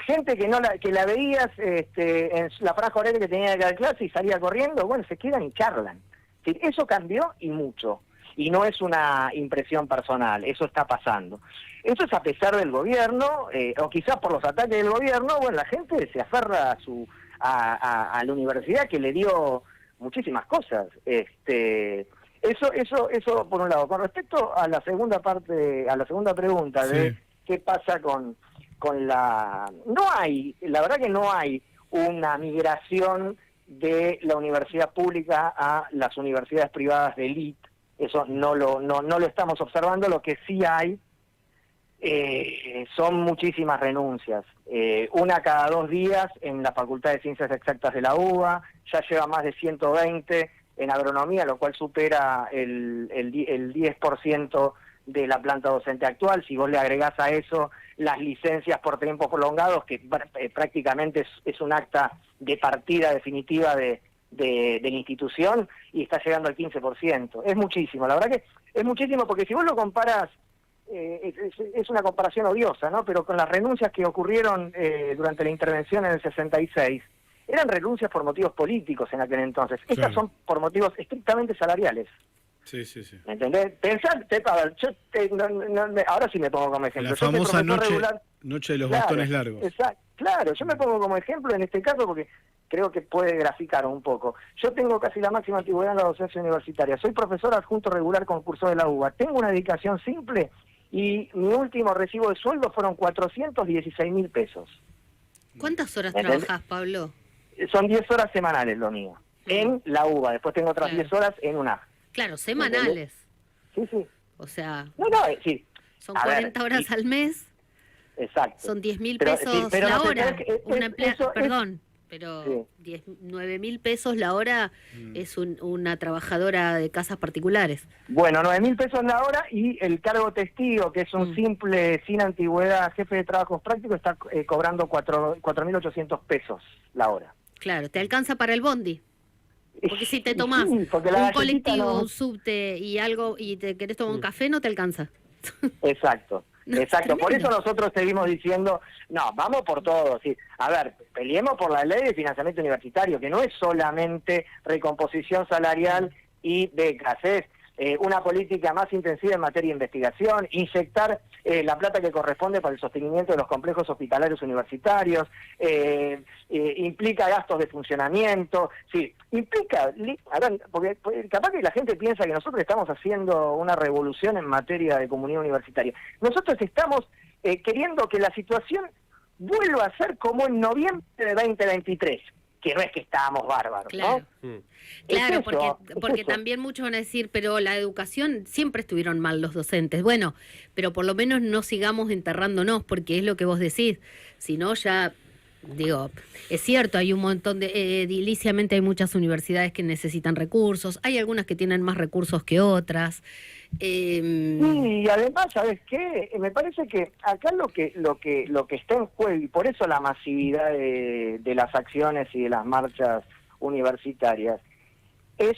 Gente que la veías en la franja horaria que tenía que dar clase y salía corriendo, bueno, se quedan y charlan. Eso cambió y mucho. Y no es una impresión personal, eso está pasando. Eso es a pesar del gobierno, o quizás por los ataques del gobierno, bueno, la gente se aferra a la universidad que le dio muchísimas cosas. Eso por un lado. Con respecto a la segunda parte, a la segunda pregunta de qué pasa con la verdad que no hay una migración de la universidad pública a las universidades privadas de élite. Eso no lo estamos observando. Lo que sí hay son muchísimas renuncias. Una cada 2 días en la Facultad de Ciencias Exactas de la UBA, ya lleva más de 120 en agronomía, lo cual supera el 10% de la planta docente actual. Si vos le agregás a eso las licencias por tiempos prolongados, que prácticamente es un acta de partida definitiva de la institución, y está llegando al 15%. Es muchísimo, la verdad que es muchísimo, porque si vos lo comparás, es una comparación odiosa, ¿no? Pero con las renuncias que ocurrieron durante la intervención en el 66, eran renuncias por motivos políticos en aquel entonces. Claro. Estas son por motivos estrictamente salariales. Sí. ¿Me entendés? Ahora sí me pongo como ejemplo. La famosa noche de los bastones largos. Exacto. Claro, yo me pongo como ejemplo en este caso porque creo que puede graficar un poco. Yo tengo casi la máxima antigüedad en la docencia universitaria. Soy profesor adjunto regular concurso de la UBA. Tengo una dedicación simple y mi último recibo de sueldo fueron 416.000 pesos. ¿Cuántas horas trabajás, Pablo? Son 10 horas semanales lo mío. En la UBA. Después tengo otras 10 horas en UNAF. Claro, semanales. Sí. O sea, sí. Son 40 horas al mes. Exacto. Son 10.000 pesos la hora. Pero 9.000 pesos la hora es una trabajadora de casas particulares. Bueno, 9.000 pesos la hora, y el cargo testigo, que es un simple, sin antigüedad, jefe de trabajos prácticos, está cobrando 4.800 pesos la hora. Claro, te alcanza para el bondi. Porque si te tomás un colectivo, un subte y algo, y te querés tomar un café, no te alcanza. Exacto. No, exacto, por eso nosotros seguimos diciendo, no, vamos por todo, sí. A ver, peleemos por la ley de financiamiento universitario, que no es solamente recomposición salarial y becas, es una política más intensiva en materia de investigación, inyectar la plata que corresponde para el sostenimiento de los complejos hospitalarios universitarios, implica gastos de funcionamiento, sí, implica, a ver, porque capaz que la gente piensa que nosotros estamos haciendo una revolución en materia de comunidad universitaria. Nosotros estamos queriendo que la situación vuelva a ser como en noviembre de 2023, que no es que estábamos bárbaros, claro. ¿no? Claro, Es eso, porque es eso. también muchos van a decir, pero la educación siempre estuvieron mal los docentes. Bueno, pero por lo menos no sigamos enterrándonos, porque es lo que vos decís. Si no, ya, digo, es cierto, hay un montón de, ediliciamente hay muchas universidades que necesitan recursos, hay algunas que tienen más recursos que otras. Sí, y además, ¿sabes qué? Me parece que acá lo que está en juego, y por eso la masividad de las acciones y de las marchas universitarias, es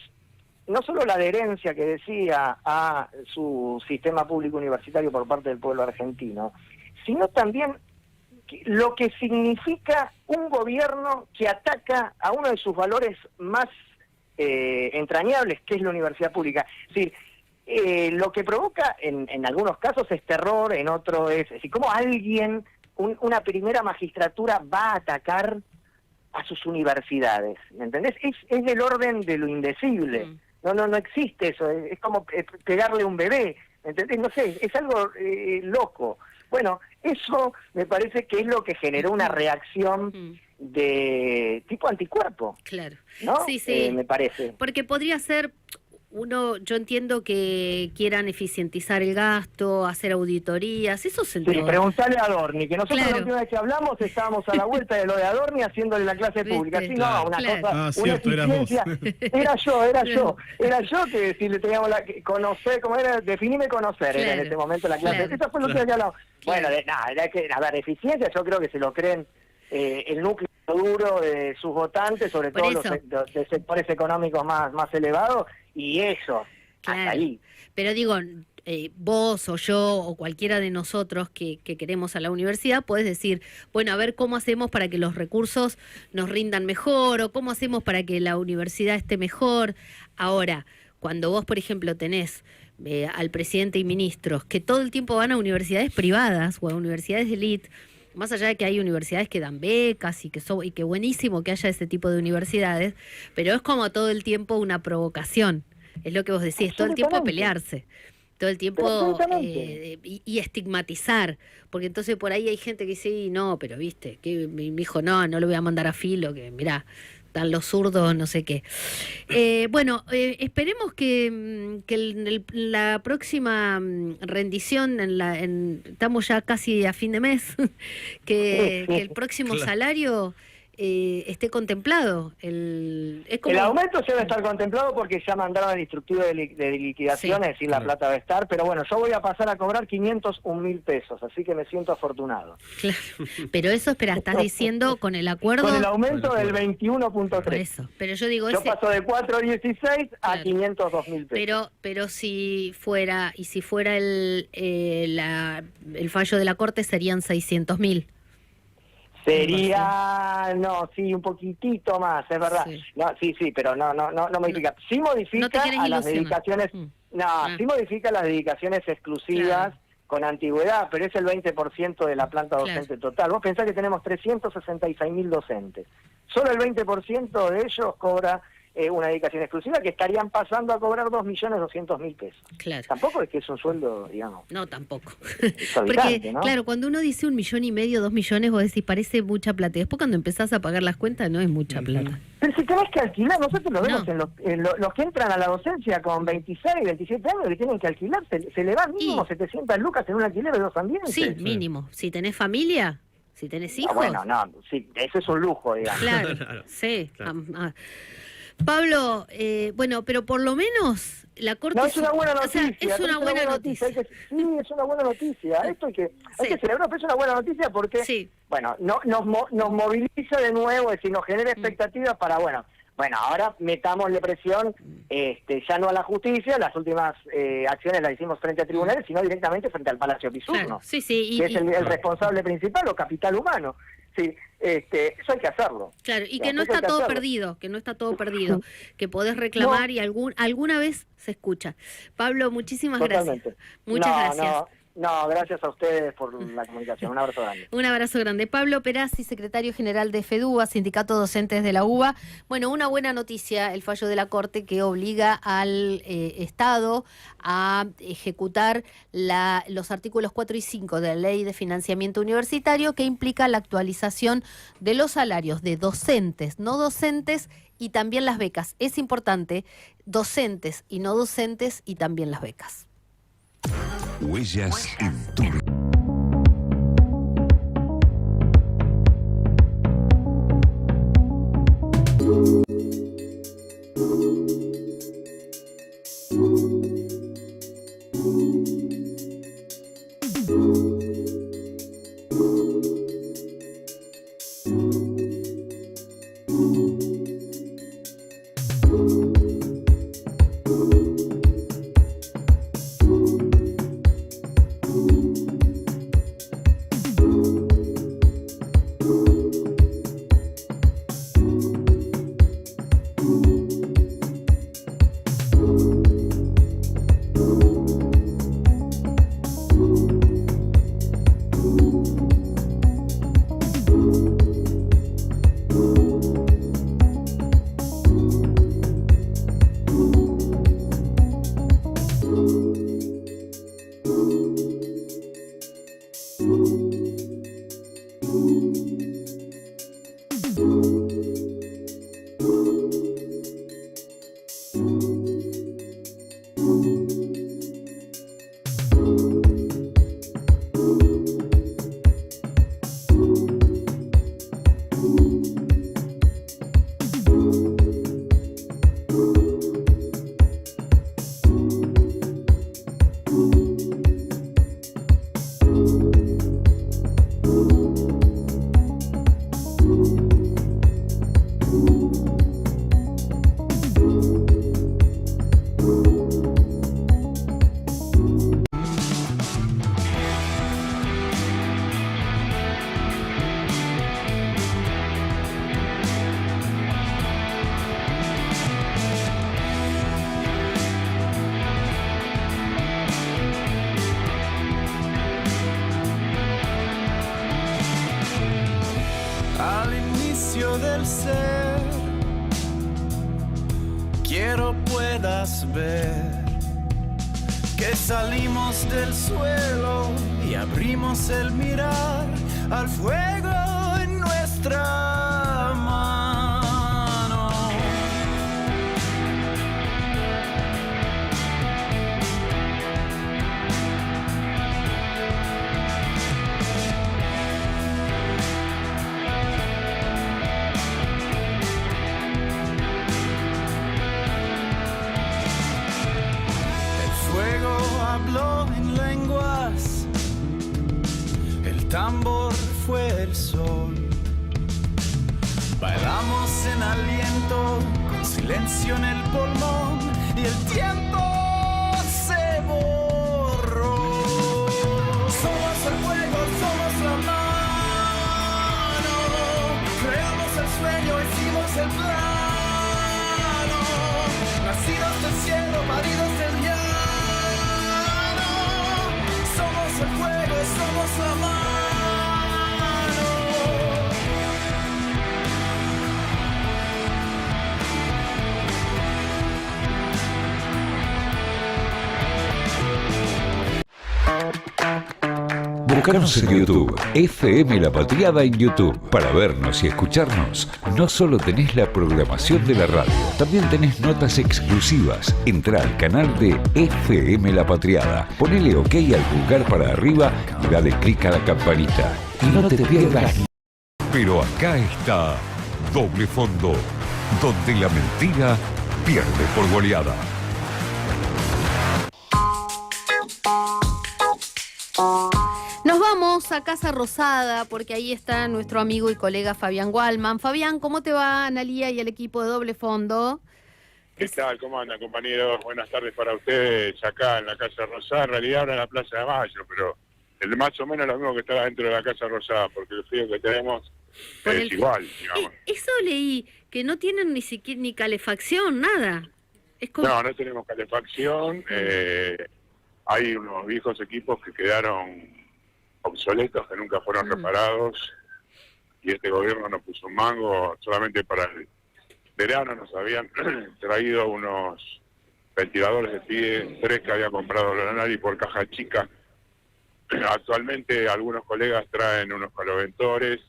no solo la adherencia que decía a su sistema público universitario por parte del pueblo argentino, sino también lo que significa un gobierno que ataca a uno de sus valores más entrañables, que es la universidad pública. Es decir, lo que provoca en algunos casos es terror, en otros es decir, cómo alguien, una primera magistratura va a atacar a sus universidades, ¿me entendés? Es del orden de lo indecible. No existe eso, es como pegarle a un bebé, ¿me entendés? No sé, es algo loco. Bueno, eso me parece que es lo que generó una reacción de tipo anticuerpo. Claro. ¿No? Sí, sí. Me parece. Porque podría ser, yo entiendo que quieran eficientizar el gasto, hacer auditorías, eso se Sí, entiende. preguntale a Adorni, que nosotros Claro. la última vez que hablamos estábamos a la vuelta de lo de Adorni haciéndole la clase ¿Viste? pública. Sí, Claro. no, una Claro. cosa, Ah, una cierto, eras vos. eficiencia. Era yo que si le teníamos que conocer, ¿cómo era? Definime conocer, era en Claro. ese momento la clase. Claro. Esa fue lo que había hablado. Claro. Bueno, era que, a ver, eficiencia yo creo que se lo creen el núcleo duro de sus votantes, sobre Por todo los eso. de sectores económicos más elevados, y eso, Claro. hasta ahí. Pero digo, vos o yo o cualquiera de nosotros que queremos a la universidad, podés decir, bueno, a ver cómo hacemos para que los recursos nos rindan mejor o cómo hacemos para que la universidad esté mejor. Ahora, cuando vos, por ejemplo, tenés al presidente y ministros que todo el tiempo van a universidades privadas o a universidades de élite, más allá de que hay universidades que dan becas y que buenísimo que haya ese tipo de universidades, pero es como todo el tiempo una provocación. Es lo que vos decís, todo el tiempo pelearse, todo el tiempo Absolutamente. y estigmatizar, porque entonces por ahí hay gente que dice, "Y no, pero viste, que mi hijo no lo voy a mandar a filo, que mirá, están los zurdos, no sé qué". Bueno, esperemos que la próxima rendición, estamos ya casi a fin de mes, que el próximo salario esté contemplado. El aumento se debe estar contemplado porque ya mandaron el instructivo de liquidación, Sí. es decir, la plata va a estar, pero bueno, yo voy a pasar a cobrar 501.000 pesos, así que me siento afortunado. Claro. Pero eso, espera, estás diciendo con el acuerdo. Con el aumento del Por 21.3. eso. Pero yo digo, Yo paso de 4.16 a Claro. 502.000 pesos. pero si fuera el fallo de la Corte serían 600.000. Sería, no, sí, un poquitito más, es verdad. Sí. No, sí, pero no modifica. Sí modifica no te querés a las ilusionar. dedicaciones, sí modifica las dedicaciones exclusivas con antigüedad, pero es el 20% de la planta docente total. Vos pensás que tenemos 366.000 docentes. Solo el 20% de ellos cobra una dedicación exclusiva, que estarían pasando a cobrar 2.200.000 pesos. Claro. Tampoco es que es un sueldo, digamos, No, tampoco. exorbitante, Porque, ¿no? claro, cuando uno dice 1,5 millones, 2 millones, vos decís, parece mucha plata. Y después cuando empezás a pagar las cuentas, no es mucha plata. Pero si tenés que alquilar, nosotros lo vemos No. en los que entran a la docencia con 26, 27 años que tienen que alquilar, se le van mínimo 700 lucas en un alquiler de 2 ambientes. Sí, mínimo. Si tenés familia, si tenés hijos. Bueno, sí, eso es un lujo, digamos. Claro, Claro, sí. claro. Pablo, bueno, pero por lo menos la Corte... No, es una buena o sea, noticia. es una buena noticia. Sí, es una buena noticia. Esto hay que celebrar, pero es una buena noticia porque, bueno, nos moviliza de nuevo, es decir, nos genera expectativas para, bueno, ahora metámosle presión, ya no a la justicia, las últimas acciones las hicimos frente a tribunales, sino directamente frente al Palacio Pisurno, Claro, sí, que es el responsable principal o capital humano. Sí, eso hay que hacerlo. Claro, y que Eso no hay que está todo hacerlo. perdido, que podés reclamar y alguna vez se escucha. Pablo, muchísimas Totalmente. gracias. Muchas gracias. No, gracias a ustedes por la comunicación. Un abrazo grande. Un abrazo grande. Pablo Perazzi, secretario general de FEDUBA, Sindicato Docentes de la UBA. Bueno, una buena noticia, el fallo de la Corte que obliga al Estado a ejecutar los artículos 4 y 5 de la Ley de Financiamiento Universitario, que implica la actualización de los salarios de docentes, no docentes y también las becas. Es importante, docentes y no docentes y también las becas. Huellas en tu vida. Del ser, quiero puedas ver que salimos del suelo y abrimos el mirar al fuego en nuestra mano. Habló en lenguas, el tambor fue el sol. Bailamos en aliento, con silencio en el pulmón, y el tiempo se borró. Somos el fuego, somos la mano, creamos el sueño, hicimos el plano, nacidos del cielo, paridos del llano. Somos el fuego, somos la mano. Búscanos en YouTube, FM La Patriada en YouTube. Para vernos y escucharnos, no solo tenés la programación de la radio, también tenés notas exclusivas. Entrá al canal de FM La Patriada, ponele OK al pulgar para arriba y dale clic a la campanita. Y no te pierdas. Pero acá está Doble Fondo, donde la mentira pierde por goleada. Nos vamos a Casa Rosada porque ahí está nuestro amigo y colega Fabián Wallman. Fabián, ¿cómo te va, Analía y el equipo de Doble Fondo? ¿Qué tal? ¿Cómo andan, compañeros? Buenas tardes para ustedes acá en la Casa Rosada. En realidad ahora en la Plaza de Mayo, pero es más o menos lo mismo que está dentro de la Casa Rosada, porque el frío que tenemos es igual, digamos. Eso leí, que no tienen ni siquiera ni calefacción, nada. Es como... No tenemos calefacción. hay unos viejos equipos que quedaron obsoletos, que nunca fueron reparados, y este gobierno nos puso un mango solamente para el verano. Nos habían traído unos ventiladores de pie, 3 que había comprado Lonari por caja chica. Actualmente algunos colegas traen unos caloventores,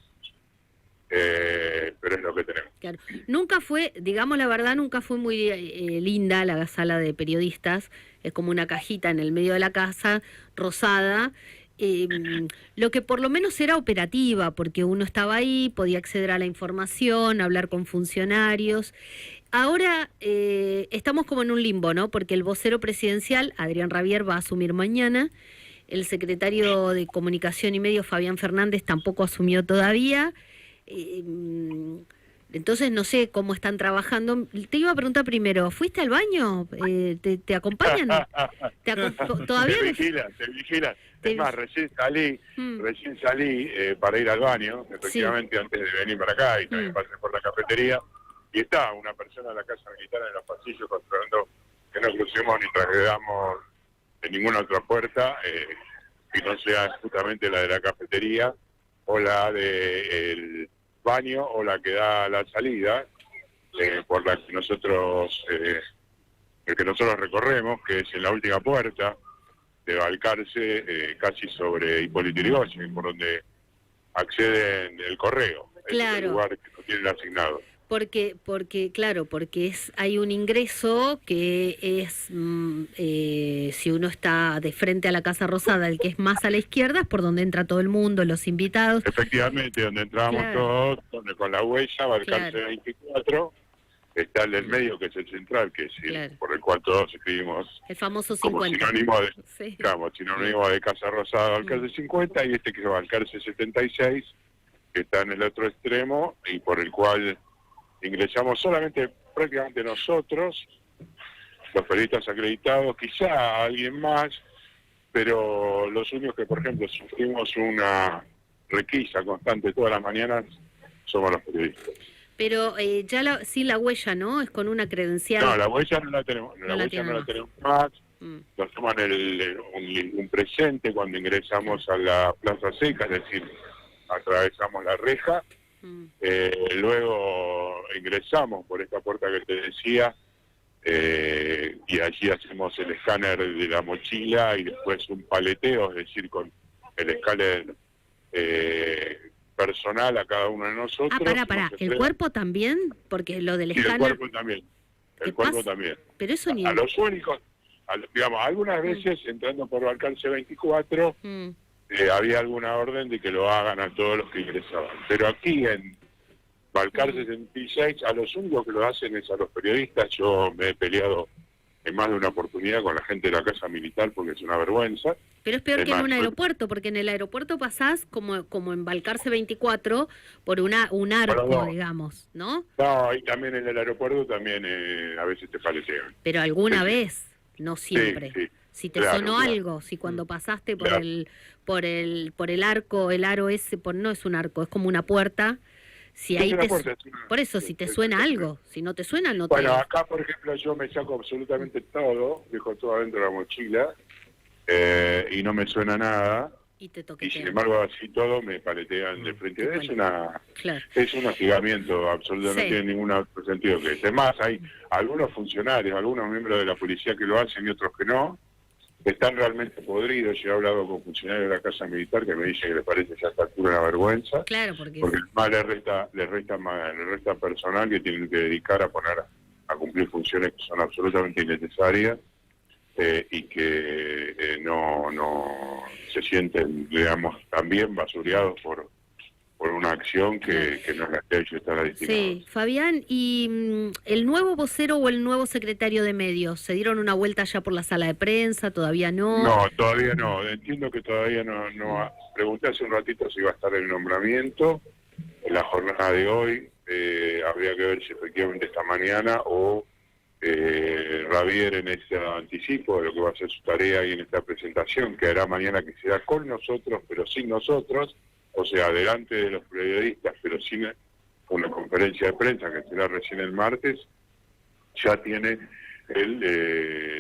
pero es lo que tenemos. Claro. Nunca fue, digamos la verdad, nunca fue muy linda la sala de periodistas. Es como una cajita en el medio de la casa, rosada. Lo que por lo menos era operativa, porque uno estaba ahí, podía acceder a la información, hablar con funcionarios. Ahora estamos como en un limbo, ¿no? Porque el vocero presidencial, Adrián Rabier, va a asumir mañana. El secretario de Comunicación y Medios, Fabián Fernández, tampoco asumió todavía. Entonces no sé cómo están trabajando. Te iba a preguntar primero, ¿fuiste al baño? ¿Te acompañan? ¿Todavía te vigilan. Es más, recién salí para ir al baño, efectivamente, antes de venir para acá, y también pasé por la cafetería, y está una persona de la Casa Militar en los pasillos controlando que no crucemos ni trasladamos de ninguna otra puerta, que no sea justamente la de la cafetería, o la del baño, o la que da a la salida, por la que nosotros recorremos, que es en la última puerta de Balcarce, casi sobre Hipólito Yrigoyen, por donde acceden el correo. Claro. Es el lugar que no tienen asignado. Porque hay un ingreso que es, si uno está de frente a la Casa Rosada, el que es más a la izquierda, es por donde entra todo el mundo, los invitados. Efectivamente, donde entramos todos, con la huella, Balcarce 24, está el del medio, que es el central, que es por el cual todos escribimos el famoso como 50. sinónimo de Casa Rosada, Balcarce 50, y este que es Balcarce 76, que está en el otro extremo, y por el cual ingresamos solamente prácticamente nosotros, los periodistas acreditados, quizá alguien más, pero los únicos que, por ejemplo, sufrimos una requisa constante todas las mañanas somos los periodistas. Pero sin la huella, ¿no? Es con una credencial. No, la huella no la tenemos, no la tenemos más. Nos toman un presente cuando ingresamos a la Plaza Seca, es decir, atravesamos la reja. Luego ingresamos por esta puerta que te decía, y allí hacemos el escáner de la mochila y después un paleteo, es decir, con el escáner personal a cada uno de nosotros. Pará, ¿el cuerpo también? Porque lo del escáner... el cuerpo también. El cuerpo también. Pero eso ni... A los únicos, digamos, algunas veces entrando por Balcarce 24... había alguna orden de que lo hagan a todos los que ingresaban. Pero aquí en Balcarce 76, a los únicos que lo hacen es a los periodistas. Yo me he peleado en más de una oportunidad con la gente de la Casa Militar porque es una vergüenza. Pero es peor que en un aeropuerto, porque en el aeropuerto pasás como en Balcarce 24 por un arco, digamos, ¿no? No, y también en el aeropuerto también a veces te paletean. Pero alguna vez, no siempre. Sí. Si te sonó algo, si cuando pasaste por el arco, el aro ese, no es un arco, es como una puerta. Si ahí por eso, si te suena algo, si no te suena, no te... Bueno, acá, por ejemplo, yo me saco absolutamente todo, dejo todo adentro de la mochila, y no me suena nada. Y te toquetean. Y sin embargo, así todo me paletean de frente. Es un hostigamiento, absolutamente no tiene ningún otro sentido que este. Más, hay algunos funcionarios, algunos miembros de la policía que lo hacen y otros que no. Están realmente podridos. Yo he hablado con funcionarios de la Casa Militar que me dicen que les parece ya a esta altura una vergüenza. Claro, porque más le resta personal que tienen que dedicar a cumplir funciones que son absolutamente innecesarias, y que no se sienten, digamos, también basureados por una acción que no es la que ellos están destinados. Sí, Fabián, ¿y el nuevo vocero o el nuevo secretario de medios se dieron una vuelta ya por la sala de prensa? ¿Todavía no? No, todavía no. Entiendo que todavía no. Pregunté hace un ratito si iba a estar el nombramiento en la jornada de hoy. Habría que ver si efectivamente esta mañana o Rabier en ese anticipo de lo que va a ser su tarea y en esta presentación que hará mañana, que será con nosotros pero sin nosotros, o sea, delante de los periodistas pero sin una conferencia de prensa que será recién el martes, ya tiene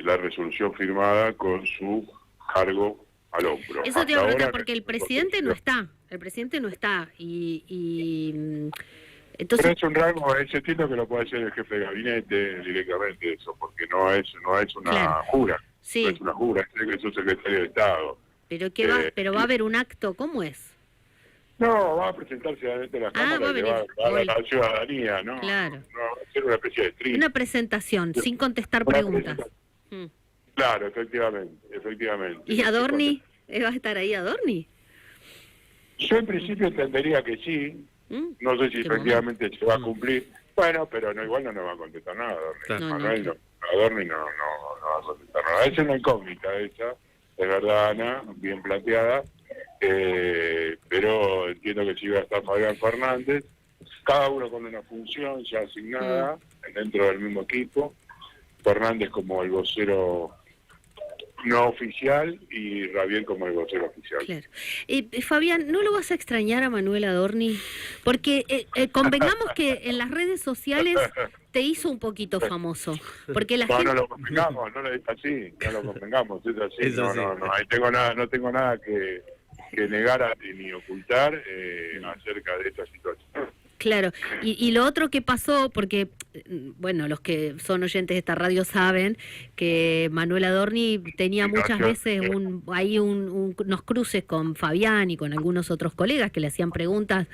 la resolución firmada con su cargo al hombro. Eso te iba a Hasta preguntar, ahora porque el no presidente no está. El presidente no está. Entonces... Pero es un rango, ese entiendo que lo puede hacer el jefe de gabinete directamente eso, porque no es una Claro. jura. Sí. No es una jura, es un secretario de Estado. Pero va a haber un acto, ¿cómo es? No, va a presentarse ante la Cámara va a y le venir va a hoy. la ciudadanía, ¿no? Claro. No, va a ser una especie de stream. Una presentación, sin contestar Una preguntas. presentación. Claro, efectivamente. ¿Y Adorni? ¿Va a estar ahí Adorni? Yo en principio entendería que sí. No sé si Qué efectivamente se va a cumplir. Bueno, pero igual no nos va a contestar nada Adorni. Claro. Manuel Adorni no va a contestar nada. Es una incógnita esa, es verdad, Ana, bien planteada. Pero entiendo que sí va a estar Fabián Fernández, cada uno con una función ya asignada dentro del mismo equipo. Fernández como el vocero no oficial y Rabiel como el vocero oficial. Claro. Fabián, ¿no lo vas a extrañar a Manuel Adorni? Porque convengamos que en las redes sociales te hizo un poquito famoso. Porque la gente... No lo convengamos, no lo es así, no lo convengamos, es así. Es así. No, ahí no tengo nada que negar ni ocultar acerca de esta situación. Claro, y lo otro que pasó, porque, bueno, los que son oyentes de esta radio saben que Manuel Adorni tenía muchas veces unos cruces con Fabián y con algunos otros colegas que le hacían preguntas,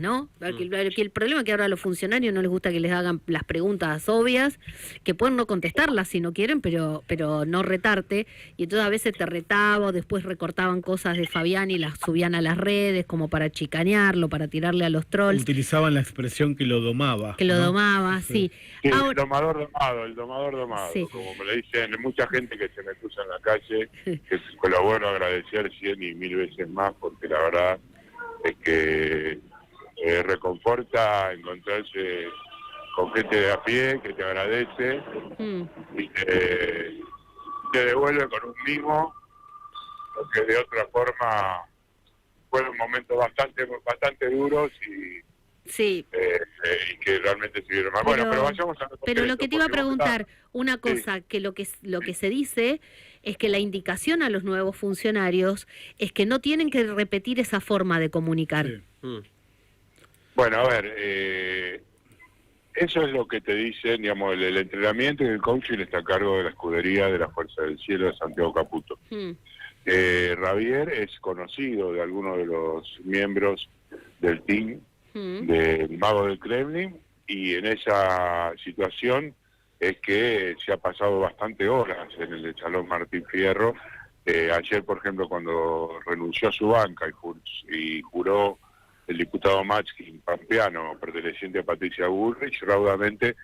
¿no? Que el problema es que ahora a los funcionarios no les gusta que les hagan las preguntas obvias, que pueden no contestarlas si no quieren, pero no retarte, y entonces a veces te retaba, o después recortaban cosas de Fabián y las subían a las redes como para chicanearlo, para tirarle a los trolls. Utilizaban la expresión que lo domaba. Que lo domaba, sí. Sí, Ahora, el domador domado, Sí. como me lo dicen mucha gente que se me cruza en la calle, que lo vuelvo a agradecer 100 y 1000 veces más, porque la verdad es que reconforta encontrarse con gente de a pie que te agradece y te devuelve con un mimo, porque de otra forma fueron momentos bastante duros y sí. Y que realmente siguieron mal. Bueno, pero vayamos a lo Pero lo concreto, que te iba a porque vos preguntar, una cosa, que lo que se dice es que la indicación a los nuevos funcionarios es que no tienen que repetir esa forma de comunicar. Sí. Bueno, a ver, eso es lo que te dicen, digamos, el entrenamiento y el coaching está a cargo de la escudería de la Fuerza del Cielo de Santiago Caputo. Rabier es conocido de algunos de los miembros del team del Mago del Kremlin, y en esa situación es que se ha pasado bastante horas en el Salón Martín Fierro. Ayer, por ejemplo, cuando renunció a su banca y juró el diputado Matskin Pampeano, perteneciente a Patricia Bullrich, raudamente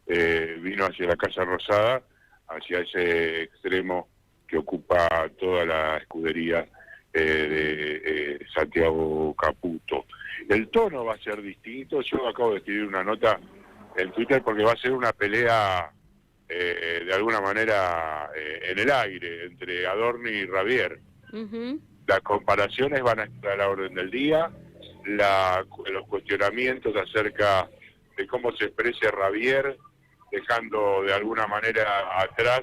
vino hacia la Casa Rosada, hacia ese extremo que ocupa toda la escudería de Santiago Caputo. El tono va a ser distinto. Yo acabo de escribir una nota en Twitter porque va a ser una pelea de alguna manera en el aire entre Adorni y Rabier. Las comparaciones van a estar a la orden del día, los cuestionamientos acerca de cómo se expresa Rabier, dejando de alguna manera atrás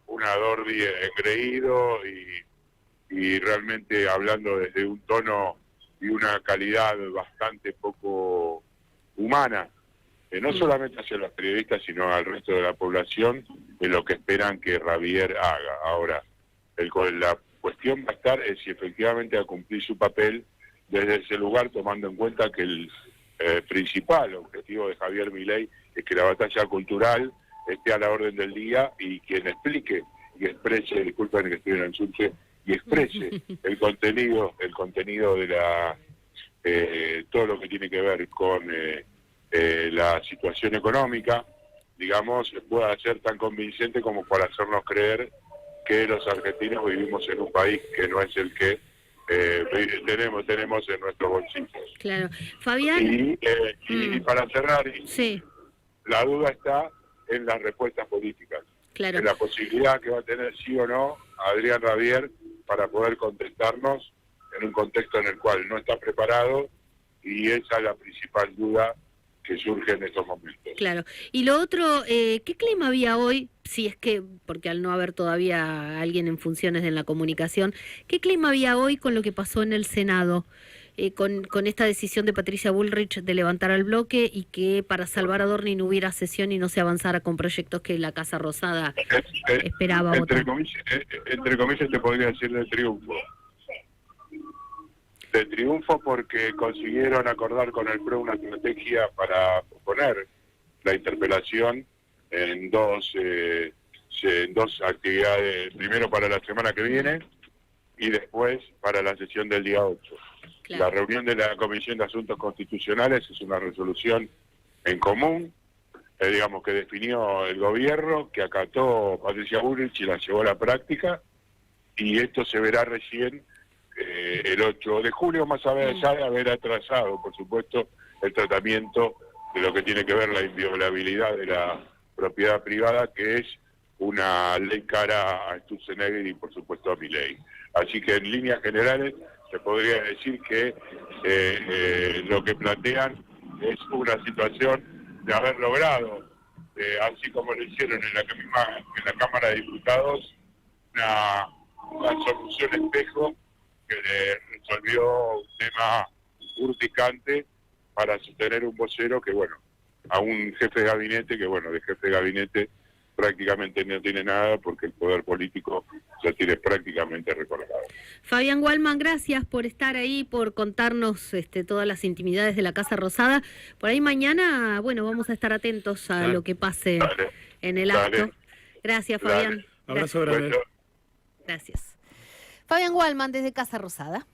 un Adorni engreído y realmente hablando desde un tono y una calidad bastante poco humana, no solamente hacia los periodistas, sino al resto de la población, de lo que esperan que Rabier haga. Ahora, la cuestión va a estar es si efectivamente va a cumplir su papel desde ese lugar, tomando en cuenta que el principal objetivo de Javier Milei es que la batalla cultural esté a la orden del día, y quien explique y exprese, disculpen que estoy en el surce, y exprese el contenido de la todo lo que tiene que ver con la situación económica, digamos, pueda ser tan convincente como para hacernos creer que los argentinos vivimos en un país que no es el que tenemos en nuestros bolsillos. Claro. Fabián. Y para cerrar, sí, la duda está en las respuestas políticas, claro, en la posibilidad que va a tener sí o no Adrián Rabier para poder contestarnos en un contexto en el cual no está preparado, y esa es la principal duda que surge en estos momentos. Claro. Y lo otro, ¿qué clima había hoy? si es que, porque al no haber todavía alguien en funciones de la comunicación, ¿qué clima había hoy con lo que pasó en el Senado? Con esta decisión de Patricia Bullrich de levantar al bloque y que para salvar a Dorni no hubiera sesión y no se avanzara con proyectos que la Casa Rosada esperaba votar. Entre comillas te podría decir de triunfo. De triunfo porque consiguieron acordar con el PRO una estrategia para poner la interpelación en dos actividades, primero para la semana que viene y después para la sesión del día 8. Claro. La reunión de la Comisión de Asuntos Constitucionales es una resolución en común, digamos, que definió el gobierno, que acató Patricia Bullrich y la llevó a la práctica, y esto se verá recién el 8 de julio, más allá de haber atrasado, por supuesto, el tratamiento de lo que tiene que ver la inviolabilidad de la propiedad privada, que es una ley cara a Sturzenegger y, por supuesto, a Milei. Así que, en líneas generales, se podría decir que lo que plantean es una situación de haber logrado, así como lo hicieron en la Cámara de Diputados, una solución espejo que resolvió un tema urticante para sostener un vocero que, bueno, a un jefe de gabinete que, bueno, de jefe de gabinete prácticamente no tiene nada porque el poder político ya tiene prácticamente recortado. Fabián Wallman, gracias por estar ahí, por contarnos todas las intimidades de la Casa Rosada. Por ahí mañana, bueno, vamos a estar atentos a lo que pase en el acto. Gracias, Fabián. Abrazo grande. Gracias. Fabián Wallman desde Casa Rosada.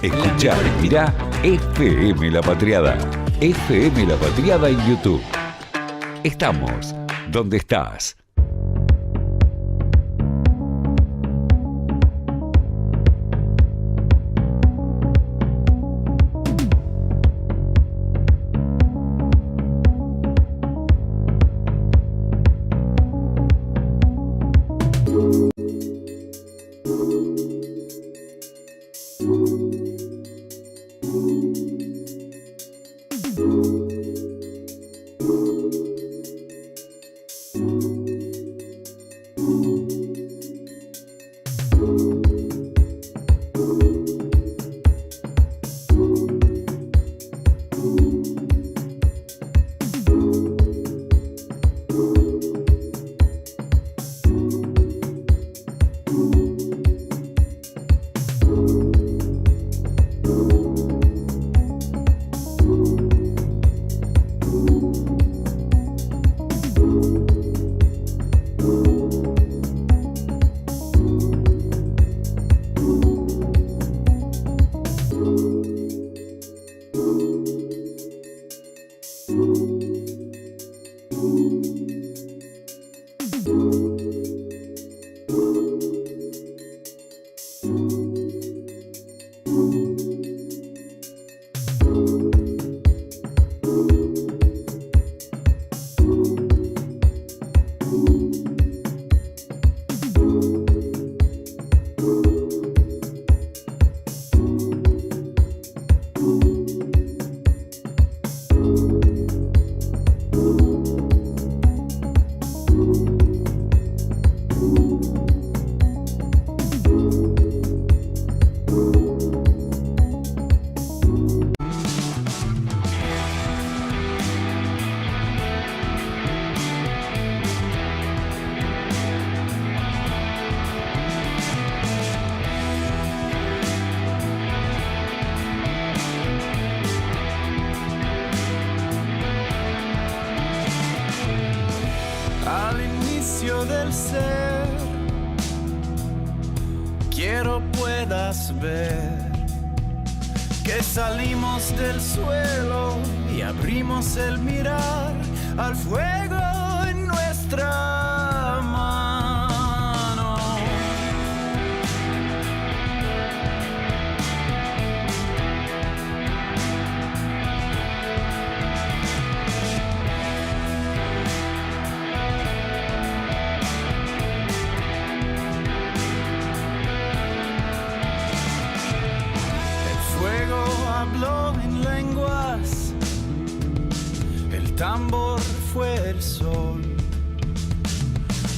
Escuchá y mirá FM La Patriada. FM La Patriada en YouTube. Estamos donde estás. Del ser, quiero puedas ver que salimos del suelo y abrimos el mirar al fuego en nuestra mano. Habló en lenguas, el tambor fue el sol.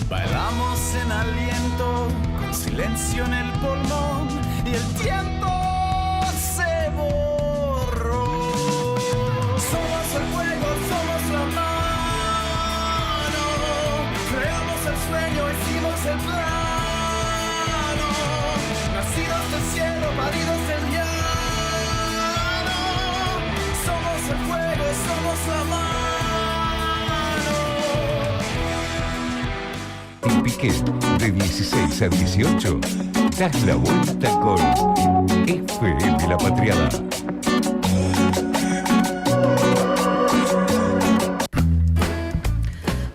Bailamos en aliento, con silencio en el pulmón, y el tiempo se borró. Somos el fuego, somos la mano, creamos el sueño, hicimos el plano, nacidos del cielo, paridos del llano. Somos el fuego, somos la mano. Piqué, de 16 a 18, das la vuelta con FM La Patriada.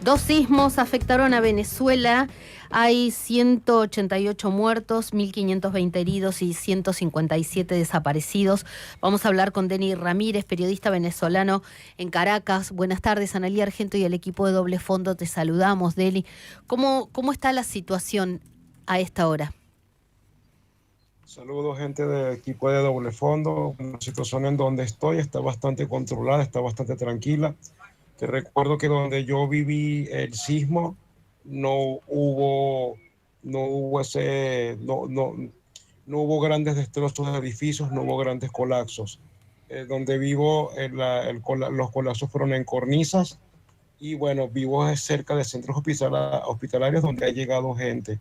Dos sismos afectaron a Venezuela. Hay 188 muertos, 1.520 heridos y 157 desaparecidos. Vamos a hablar con Denny Ramírez, periodista venezolano en Caracas. Buenas tardes, Analía Argento y el equipo de Doble Fondo. Te saludamos, Denny. ¿Cómo está la situación a esta hora? Saludos, gente del equipo de Doble Fondo. La situación en donde estoy está bastante controlada, está bastante tranquila. Te recuerdo que donde yo viví el sismo, no hubo grandes destrozos de edificios, no hubo grandes colapsos. Donde vivo, los colapsos fueron en cornisas y bueno, vivo cerca de centros hospitalarios donde ha llegado gente.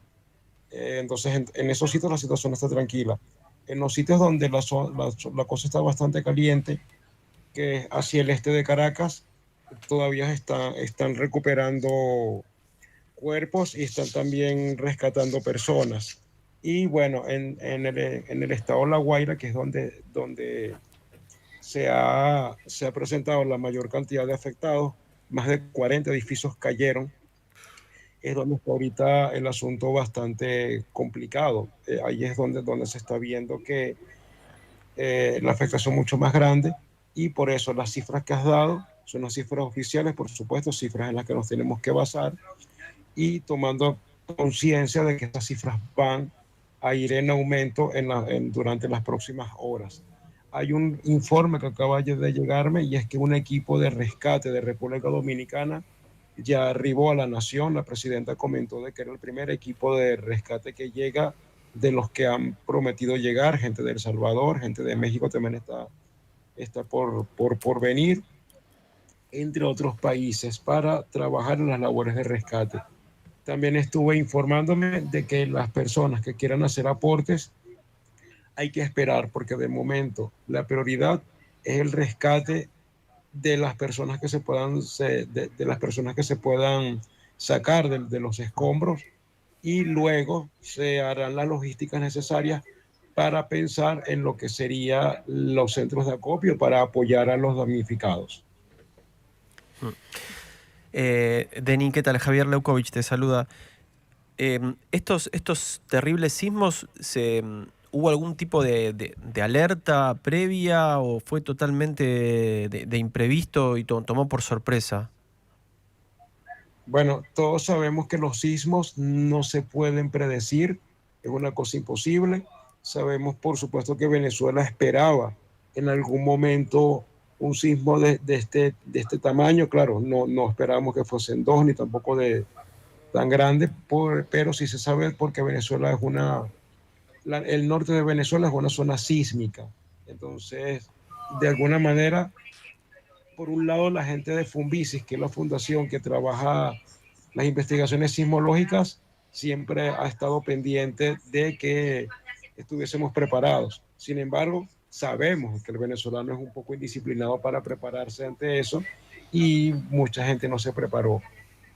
Entonces, en esos sitios la situación está tranquila. En los sitios donde la cosa está bastante caliente, que es hacia el este de Caracas, todavía están recuperando cuerpos y están también rescatando personas. Y bueno, en el estado de La Guaira, que es donde se ha presentado la mayor cantidad de afectados, más de 40 edificios cayeron, es donde está ahorita el asunto bastante complicado. Ahí es donde se está viendo que la afectación mucho más grande, y por eso las cifras que has dado son las cifras oficiales, por supuesto, cifras en las que nos tenemos que basar, y tomando conciencia de que estas cifras van a ir en aumento durante las próximas horas. Hay un informe que acaba de llegarme, y es que un equipo de rescate de República Dominicana ya arribó a la nación. La presidenta comentó de que era el primer equipo de rescate que llega de los que han prometido llegar, gente de El Salvador, gente de México también está por venir, entre otros países, para trabajar en las labores de rescate. También estuve informándome de que las personas que quieran hacer aportes hay que esperar, porque de momento la prioridad es el rescate de las personas que se puedan, de las personas que se puedan sacar de los escombros, y luego se harán las logísticas necesarias para pensar en lo que serían los centros de acopio para apoyar a los damnificados. Denis, ¿qué tal? Javier Leukovich te saluda. Estos terribles sismos, ¿hubo algún tipo de alerta previa o fue totalmente de imprevisto y tomó por sorpresa? Bueno, todos sabemos que los sismos no se pueden predecir, es una cosa imposible. Sabemos, por supuesto, que Venezuela esperaba en algún momento un sismo de este tamaño. Claro, no esperábamos que fuesen dos, ni tampoco tan grande, pero sí se sabe, porque Venezuela es el norte de Venezuela es una zona sísmica. Entonces, de alguna manera, por un lado, la gente de Funvisis, que es la fundación que trabaja las investigaciones sismológicas, siempre ha estado pendiente de que estuviésemos preparados. Sin embargo, sabemos que el venezolano es un poco indisciplinado para prepararse ante eso, y mucha gente no se preparó.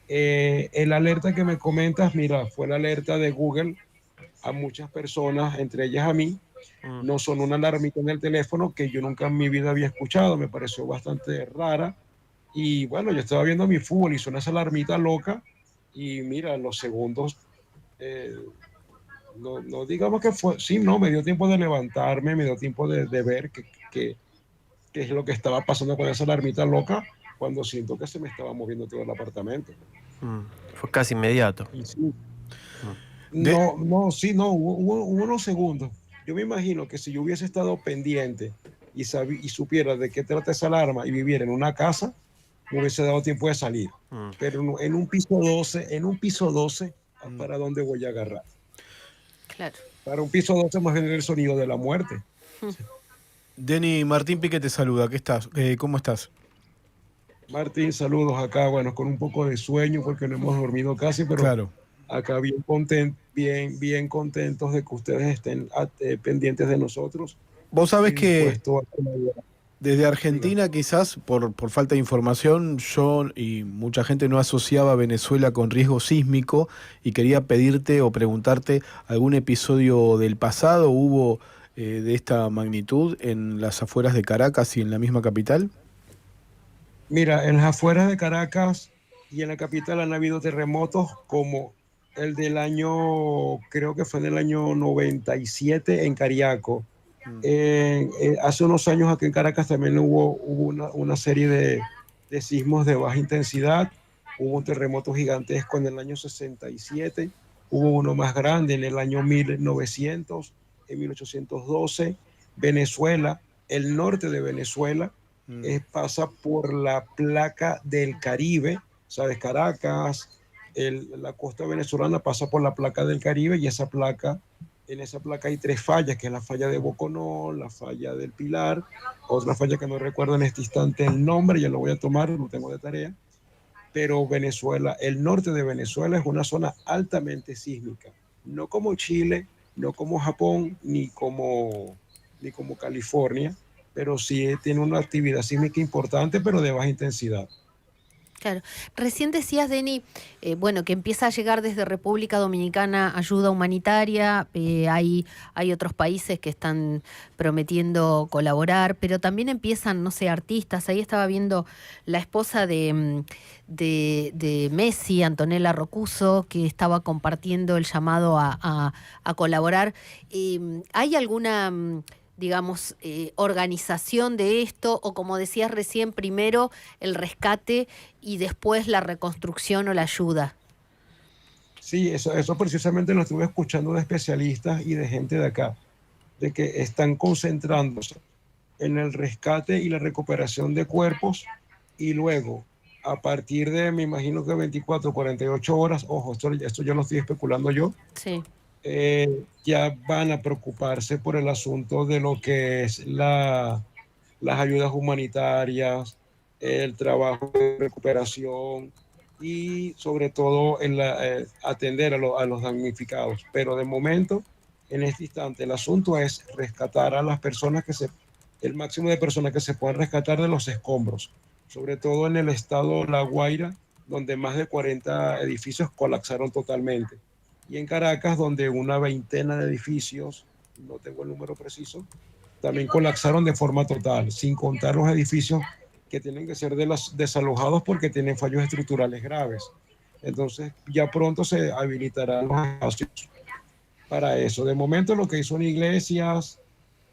El alerta que me comentas, mira, fue la alerta de Google a muchas personas, entre ellas a mí. No son una alarmita en el teléfono que yo nunca en mi vida había escuchado, me pareció bastante rara. Y bueno, yo estaba viendo mi fútbol y suena esa alarmita loca, y mira, los segundos, no digamos que fue, sí, no, me dio tiempo de levantarme, me dio tiempo de ver qué es lo que estaba pasando con esa alarmita loca, cuando siento que se me estaba moviendo todo el apartamento. Fue casi inmediato. Sí. Hubo unos segundos. Yo me imagino que si yo hubiese estado pendiente y supiera de qué trata esa alarma y viviera en una casa, me hubiese dado tiempo de salir. Pero en un piso 12, ¿para dónde voy a agarrar? Claro. Para un piso 12 más bien el sonido de la muerte. Denis, Martín Pique te saluda. ¿Cómo estás? Martín, saludos acá, bueno, con un poco de sueño porque no hemos dormido casi, pero claro, acá bien contentos de que ustedes estén pendientes de nosotros. Vos sabés que desde Argentina, quizás por falta de información, yo y mucha gente no asociaba a Venezuela con riesgo sísmico, y quería pedirte o preguntarte, ¿algún episodio del pasado hubo de esta magnitud en las afueras de Caracas y en la misma capital? Mira, en las afueras de Caracas y en la capital han habido terremotos como el del año, creo que fue en el año 97 en Cariaco. Hace unos años aquí en Caracas también hubo una serie de sismos de baja intensidad. Hubo un terremoto gigantesco en el año 67, hubo uno más grande en el año 1900, en 1812. Venezuela, el norte de Venezuela, pasa por la placa del Caribe, ¿sabes? Caracas, la costa venezolana pasa por la placa del Caribe, y en esa placa hay tres fallas, que es la falla de Boconó, la falla del Pilar, otra falla que no recuerdo en este instante el nombre, ya lo voy a tomar, lo tengo de tarea. Pero Venezuela, el norte de Venezuela es una zona altamente sísmica, no como Chile, no como Japón, ni como California, pero sí tiene una actividad sísmica importante, pero de baja intensidad. Claro. Recién decías, Denny, bueno, que empieza a llegar desde República Dominicana ayuda humanitaria, hay otros países que están prometiendo colaborar, pero también empiezan, no sé, artistas. Ahí estaba viendo la esposa de Messi, Antonella Rocuso, que estaba compartiendo el llamado a colaborar. ¿Hay alguna digamos, organización de esto, o como decías recién, primero el rescate y después la reconstrucción o la ayuda? Sí, eso precisamente lo estuve escuchando de especialistas y de gente de acá, de que están concentrándose en el rescate y la recuperación de cuerpos, y luego, a partir de, me imagino que 24, 48 horas, ojo, esto ya lo estoy especulando yo, sí. Ya van a preocuparse por el asunto de lo que es las ayudas humanitarias, el trabajo de recuperación y sobre todo atender a los damnificados. Pero de momento, en este instante, el asunto es rescatar a las personas el máximo de personas que se puedan rescatar de los escombros, sobre todo en el estado La Guaira, donde más de 40 edificios colapsaron totalmente. Y en Caracas, donde una veintena de edificios, no tengo el número preciso, también colapsaron de forma total, sin contar los edificios que tienen que ser desalojados porque tienen fallos estructurales graves. Entonces, ya pronto se habilitarán los espacios para eso. De momento, lo que son iglesias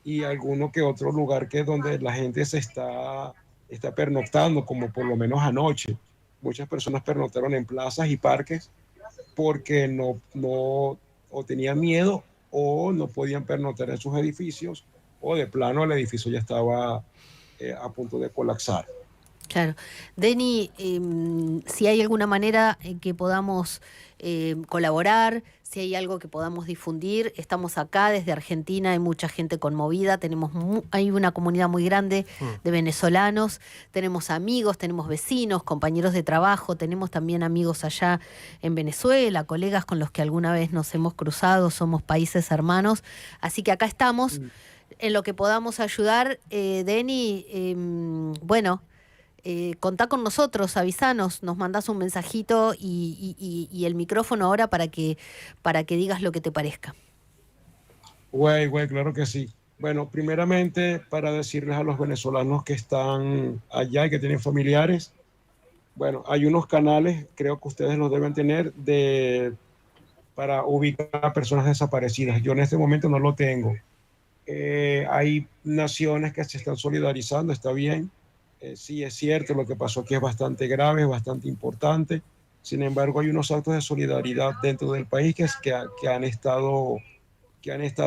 y alguno que otro lugar que es donde la gente está pernoctando, como por lo menos anoche. Muchas personas pernoctaron en plazas y parques porque no o tenían miedo o no podían pernoctar en sus edificios, o de plano el edificio ya estaba a punto de colapsar. Claro. Denny, si hay alguna manera en que podamos colaborar, si hay algo que podamos difundir, estamos acá desde Argentina, hay mucha gente conmovida, hay una comunidad muy grande de venezolanos, tenemos amigos, tenemos vecinos, compañeros de trabajo, tenemos también amigos allá en Venezuela, colegas con los que alguna vez nos hemos cruzado, somos países hermanos, así que acá estamos en lo que podamos ayudar. Denny, bueno, contá con nosotros, avisanos, nos mandás un mensajito y el micrófono ahora para que digas lo que te parezca. Güey, claro que sí. Bueno, primeramente para decirles a los venezolanos que están allá y que tienen familiares, bueno, hay unos canales, creo que ustedes los deben tener, para ubicar a personas desaparecidas. Yo en este momento no lo tengo. Hay naciones que se están solidarizando, está bien. Sí, es cierto, lo que pasó aquí es bastante grave, es bastante importante. Sin embargo, hay unos actos de solidaridad dentro del país que han estado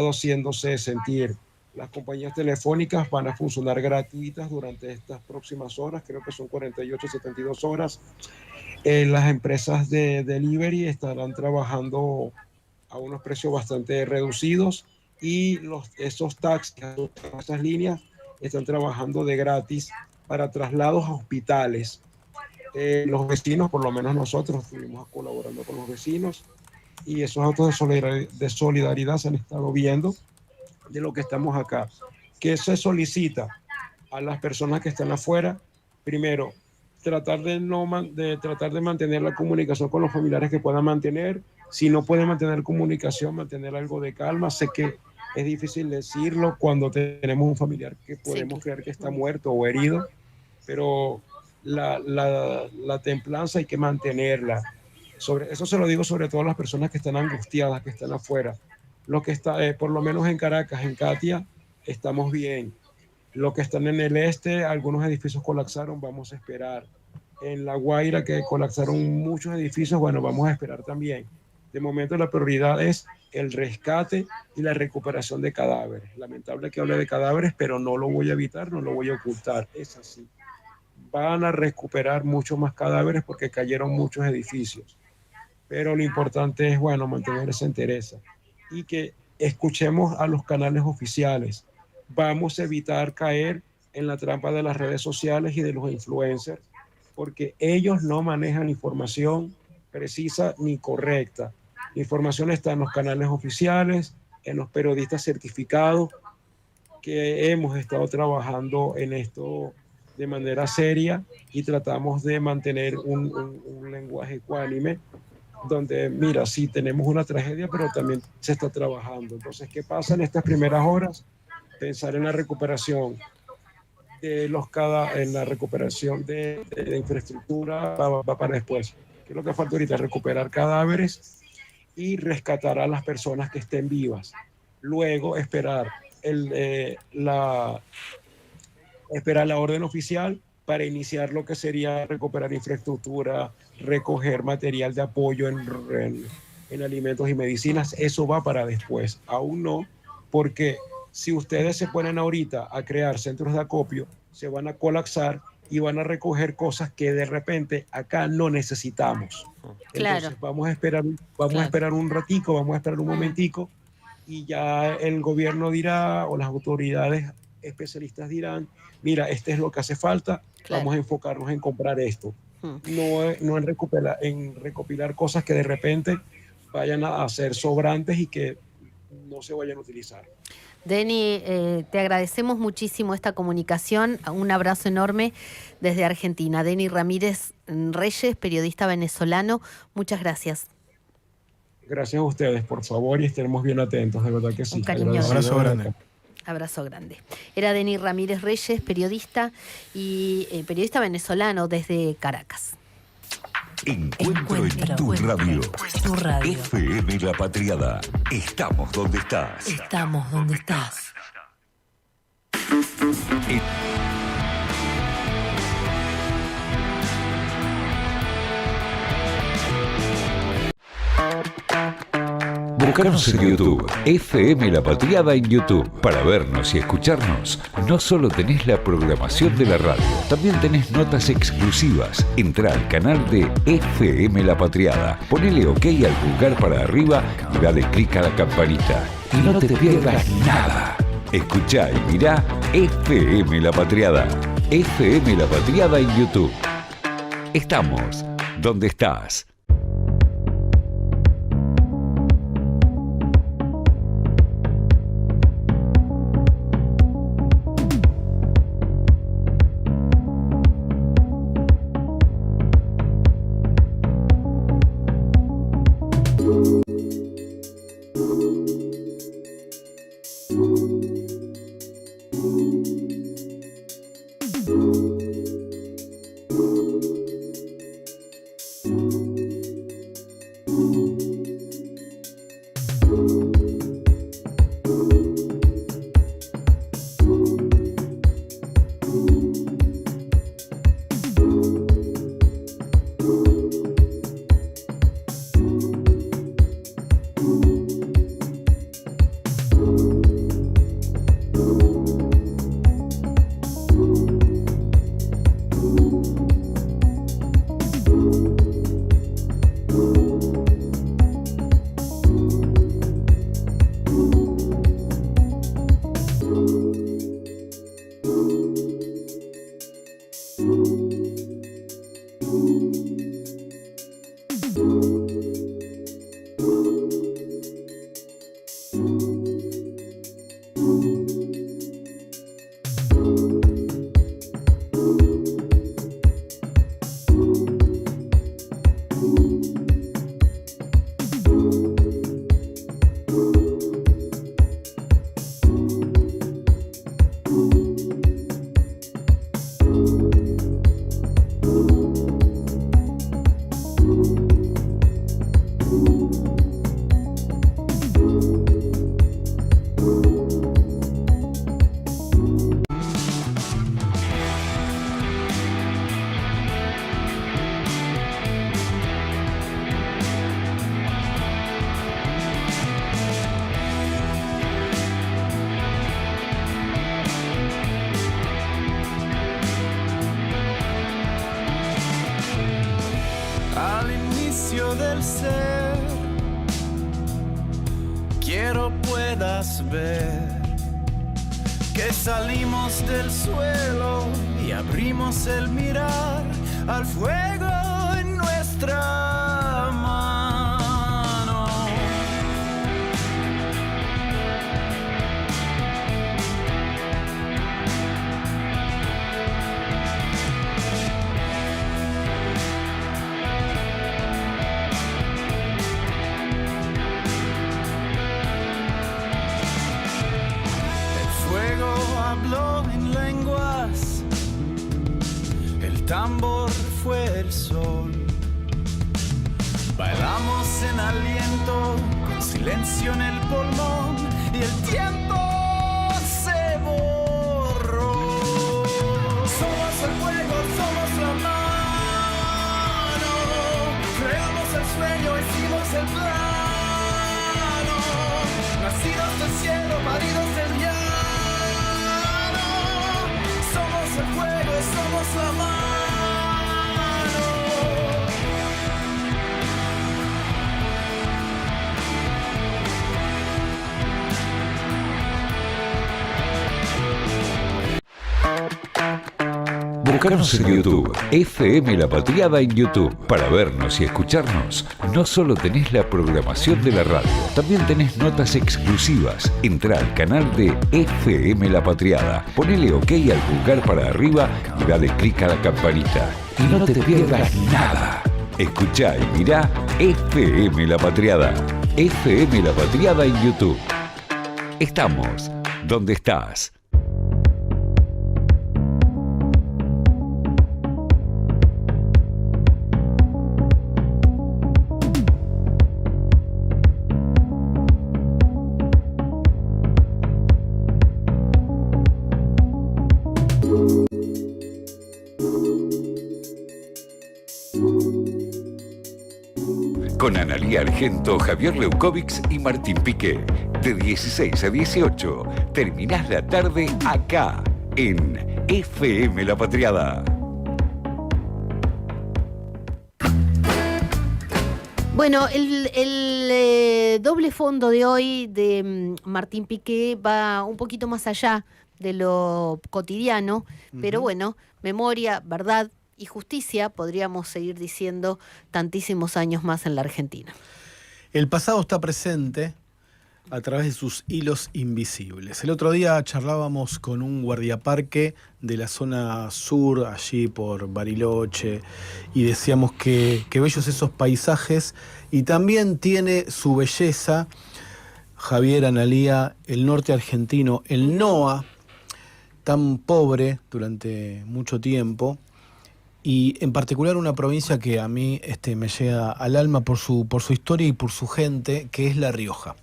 haciéndose sentir. Las compañías telefónicas van a funcionar gratuitas durante estas próximas horas, creo que son 48, 72 horas. Las empresas de delivery estarán trabajando a unos precios bastante reducidos, y esos taxis, esas líneas, están trabajando de gratis para traslados a hospitales. Los vecinos, por lo menos nosotros, estuvimos colaborando con los vecinos, y esos actos de solidaridad se han estado viendo de lo que estamos acá. ¿Qué se solicita a las personas que están afuera? Primero, tratar de mantener la comunicación con los familiares que puedan mantener. Si no pueden mantener comunicación, mantener algo de calma. Sé que es difícil decirlo cuando tenemos un familiar que podemos creer que está muerto o herido, pero la templanza hay que mantenerla. Eso se lo digo sobre todo a las personas que están angustiadas, que están afuera. Los que están, por lo menos en Caracas, en Catia, estamos bien. Los que están en el este, algunos edificios colapsaron, vamos a esperar. En La Guaira, que colapsaron muchos edificios, bueno, vamos a esperar también. De momento la prioridad es el rescate y la recuperación de cadáveres. Lamentable que hable de cadáveres, pero no lo voy a evitar, no lo voy a ocultar. Es así. Van a recuperar muchos más cadáveres porque cayeron muchos edificios. Pero lo importante es, bueno, mantener esa entereza y que escuchemos a los canales oficiales. Vamos a evitar caer en la trampa de las redes sociales y de los influencers, porque ellos no manejan información precisa ni correcta. La información está en los canales oficiales, en los periodistas certificados, que hemos estado trabajando en esto de manera seria y tratamos de mantener un lenguaje ecuánime donde, mira, sí tenemos una tragedia, pero también se está trabajando. Entonces, ¿qué pasa en estas primeras horas? Pensar en la recuperación en la recuperación de infraestructura va para después. ¿Qué es lo que falta ahorita? Recuperar cadáveres y rescatar a las personas que estén vivas. Luego esperar la orden oficial para iniciar lo que sería recuperar infraestructura, recoger material de apoyo en alimentos y medicinas. Eso va para después. Aún no, porque si ustedes se ponen ahorita a crear centros de acopio, se van a colapsar y van a recoger cosas que de repente acá no necesitamos. Claro. Entonces vamos a esperar un ratico, vamos a esperar un momentico y ya el gobierno dirá o las autoridades especialistas dirán, mira, este es lo que hace falta, vamos a enfocarnos en comprar esto. No en recopilar cosas que de repente vayan a ser sobrantes y que no se vayan a utilizar. Denny, te agradecemos muchísimo esta comunicación. Un abrazo enorme desde Argentina. Denny Ramírez Reyes, periodista venezolano. Muchas gracias. Gracias a ustedes, por favor, y estemos bien atentos, de verdad que sí. Un cariñoso abrazo grande. Abrazo grande. Era Denny Ramírez Reyes, periodista y periodista venezolano desde Caracas. Encuentro en tu radio. FM La Patriada. Estamos donde estás. Estamos donde estás. Búscanos en YouTube, FM La Patriada en YouTube. Para vernos y escucharnos, no solo tenés la programación de la radio, también tenés notas exclusivas. Entrá al canal de FM La Patriada, ponele OK al pulgar para arriba y dale clic a la campanita. Y no te pierdas nada. Escuchá y mirá FM La Patriada. FM La Patriada en YouTube. Estamos donde estás. Del ser, quiero puedas ver que salimos del suelo y abrimos el mirar al fuego en nuestra mano. tambor fue el sol. Bailamos en aliento, con silencio en el pulmón, y el tiempo se borró. Somos el fuego, somos la mano, creamos el sueño, hicimos el plano, nacidos del cielo, paridos del llano. Somos el fuego, somos la mano. Búscanos en YouTube, FM La Patriada en YouTube. Para vernos y escucharnos, no solo tenés la programación de la radio, también tenés notas exclusivas. Entrá al canal de FM La Patriada, ponele OK al pulgar para arriba y dale clic a la campanita. Y no te pierdas nada. Escuchá y mirá FM La Patriada. FM La Patriada en YouTube. Estamos donde estás. Con Analía Argento, Javier Leukovics y Martín Piqué. De 16 a 18, terminás la tarde acá, en FM La Patriada. Bueno, el doble fondo de hoy de Martín Piqué va un poquito más allá de lo cotidiano, pero bueno, memoria, verdad y justicia, podríamos seguir diciendo tantísimos años más en la Argentina. El pasado está presente a través de sus hilos invisibles. El otro día charlábamos con un guardiaparque de la zona sur, allí por Bariloche, y decíamos que bellos esos paisajes, y también tiene su belleza, Javier, Analía, el norte argentino, el NOA, tan pobre durante mucho tiempo, y en particular una provincia que a mí me llega al alma por su historia y por su gente, que es La Rioja.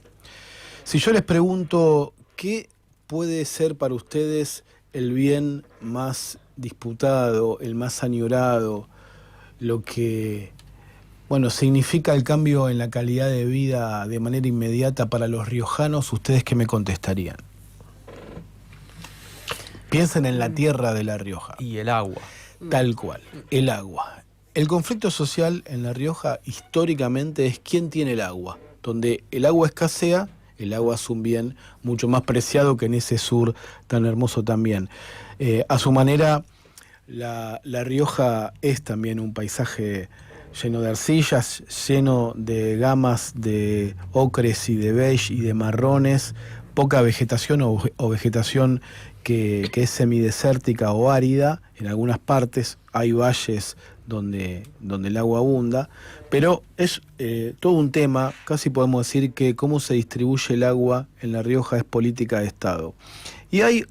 Si yo les pregunto qué puede ser para ustedes el bien más disputado, el más añorado, lo que, bueno, significa el cambio en la calidad de vida de manera inmediata para los riojanos, ¿ustedes qué me contestarían? Piensen en la tierra de La Rioja. Y el agua. Tal cual, el agua. El conflicto social en La Rioja históricamente es quién tiene el agua. Donde el agua escasea, el agua es un bien mucho más preciado que en ese sur tan hermoso también. A su manera, La Rioja es también un paisaje lleno de arcillas, lleno de gamas de ocres y de beige y de marrones, poca vegetación o vegetación que es semidesértica o árida. En algunas partes hay valles donde el agua abunda, pero es todo un tema. Casi podemos decir que cómo se distribuye el agua en La Rioja es política de Estado. Y hay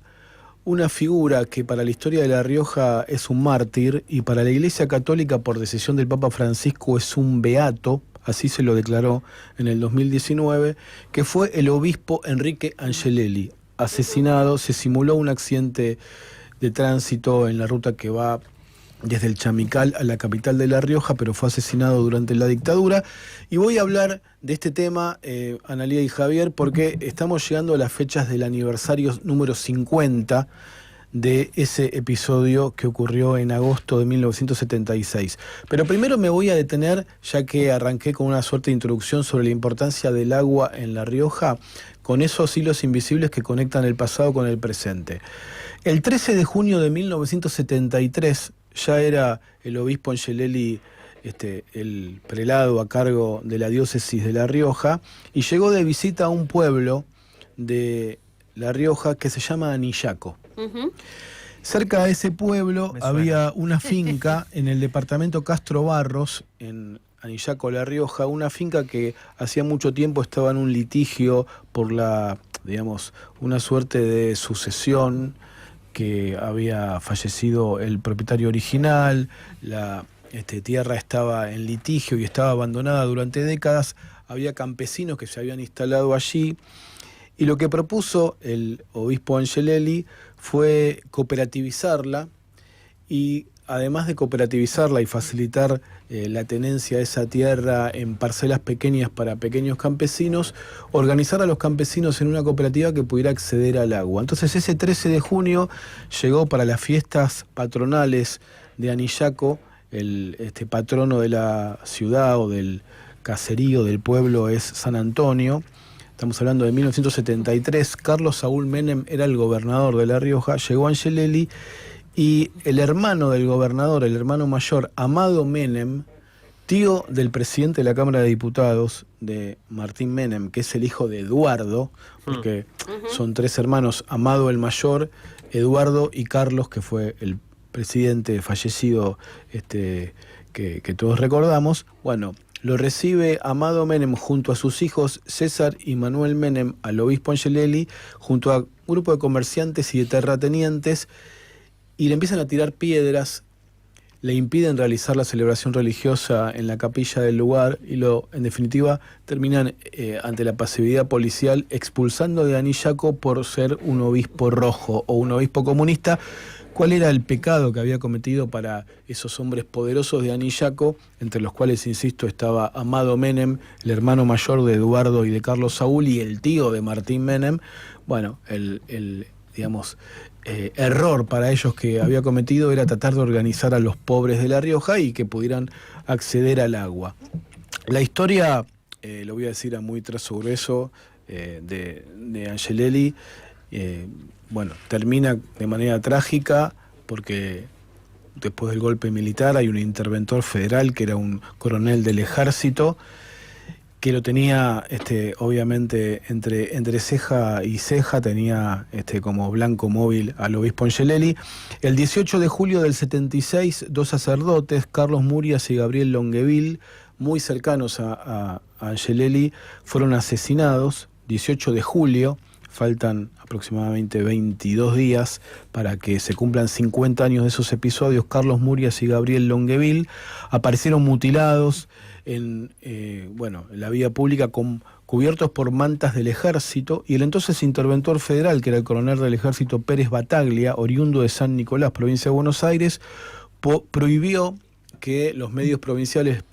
una figura que para la historia de La Rioja es un mártir, y para la Iglesia Católica, por decisión del Papa Francisco, es un beato, así se lo declaró en el 2019, que fue el obispo Enrique Angelelli, asesinado. Se simuló un accidente de tránsito en la ruta que va desde el Chamical a la capital de La Rioja, pero fue asesinado durante la dictadura. Y voy a hablar de este tema, Analía y Javier, porque estamos llegando a las fechas del aniversario número 50 de ese episodio que ocurrió en agosto de 1976. Pero primero me voy a detener, ya que arranqué con una suerte de introducción sobre la importancia del agua en La Rioja, con esos hilos invisibles que conectan el pasado con el presente. El 13 de junio de 1973 ya era el obispo Angelelli el prelado a cargo de la diócesis de La Rioja, y llegó de visita a un pueblo de La Rioja que se llama Anillaco. Cerca de ese pueblo había una finca en el departamento Castro Barros, en Anillaco, La Rioja, una finca que hacía mucho tiempo estaba en un litigio por una suerte de sucesión que había fallecido el propietario original, la tierra estaba en litigio y estaba abandonada durante décadas, había campesinos que se habían instalado allí, y lo que propuso el obispo Angelelli fue cooperativizarla, y además de cooperativizarla y facilitar la tenencia de esa tierra en parcelas pequeñas para pequeños campesinos, organizar a los campesinos en una cooperativa que pudiera acceder al agua. Entonces ese 13 de junio llegó para las fiestas patronales de Anillaco, el patrono de la ciudad o del caserío del pueblo es San Antonio. Estamos hablando de 1973, Carlos Saúl Menem era el gobernador de La Rioja, llegó Angelelli, y el hermano del gobernador, el hermano mayor, Amado Menem, tío del presidente de la Cámara de Diputados, de Martín Menem, que es el hijo de Eduardo, porque son 3 hermanos, Amado el mayor, Eduardo y Carlos, que fue el presidente fallecido que todos recordamos. Bueno, lo recibe Amado Menem junto a sus hijos César y Manuel Menem al obispo Angelelli, junto a un grupo de comerciantes y de terratenientes, y le empiezan a tirar piedras, le impiden realizar la celebración religiosa en la capilla del lugar y en definitiva terminan ante la pasividad policial expulsando de Anillaco por ser un obispo rojo o un obispo comunista. ¿Cuál era el pecado que había cometido para esos hombres poderosos de Anillaco, entre los cuales, insisto, estaba Amado Menem, el hermano mayor de Eduardo y de Carlos Saúl y el tío de Martín Menem? Bueno, digamos, error para ellos que había cometido era tratar de organizar a los pobres de La Rioja y que pudieran acceder al agua. La historia, lo voy a decir a muy trazo grueso, de Angelelli, bueno, termina de manera trágica porque después del golpe militar hay un interventor federal que era un coronel del ejército que lo tenía obviamente entre ceja y ceja, tenía como blanco móvil al obispo Angelelli. El 18 de julio del 76, 2 sacerdotes, Carlos Murias y Gabriel Longueville, muy cercanos a Angelelli, fueron asesinados. 18 de julio, faltan aproximadamente 22 días para que se cumplan 50 años de esos episodios. Carlos Murias y Gabriel Longueville aparecieron mutilados en la vía pública, cubiertos por mantas del ejército, y el entonces interventor federal, que era el coronel del ejército Pérez Bataglia, oriundo de San Nicolás, provincia de Buenos Aires, prohibió que los medios provinciales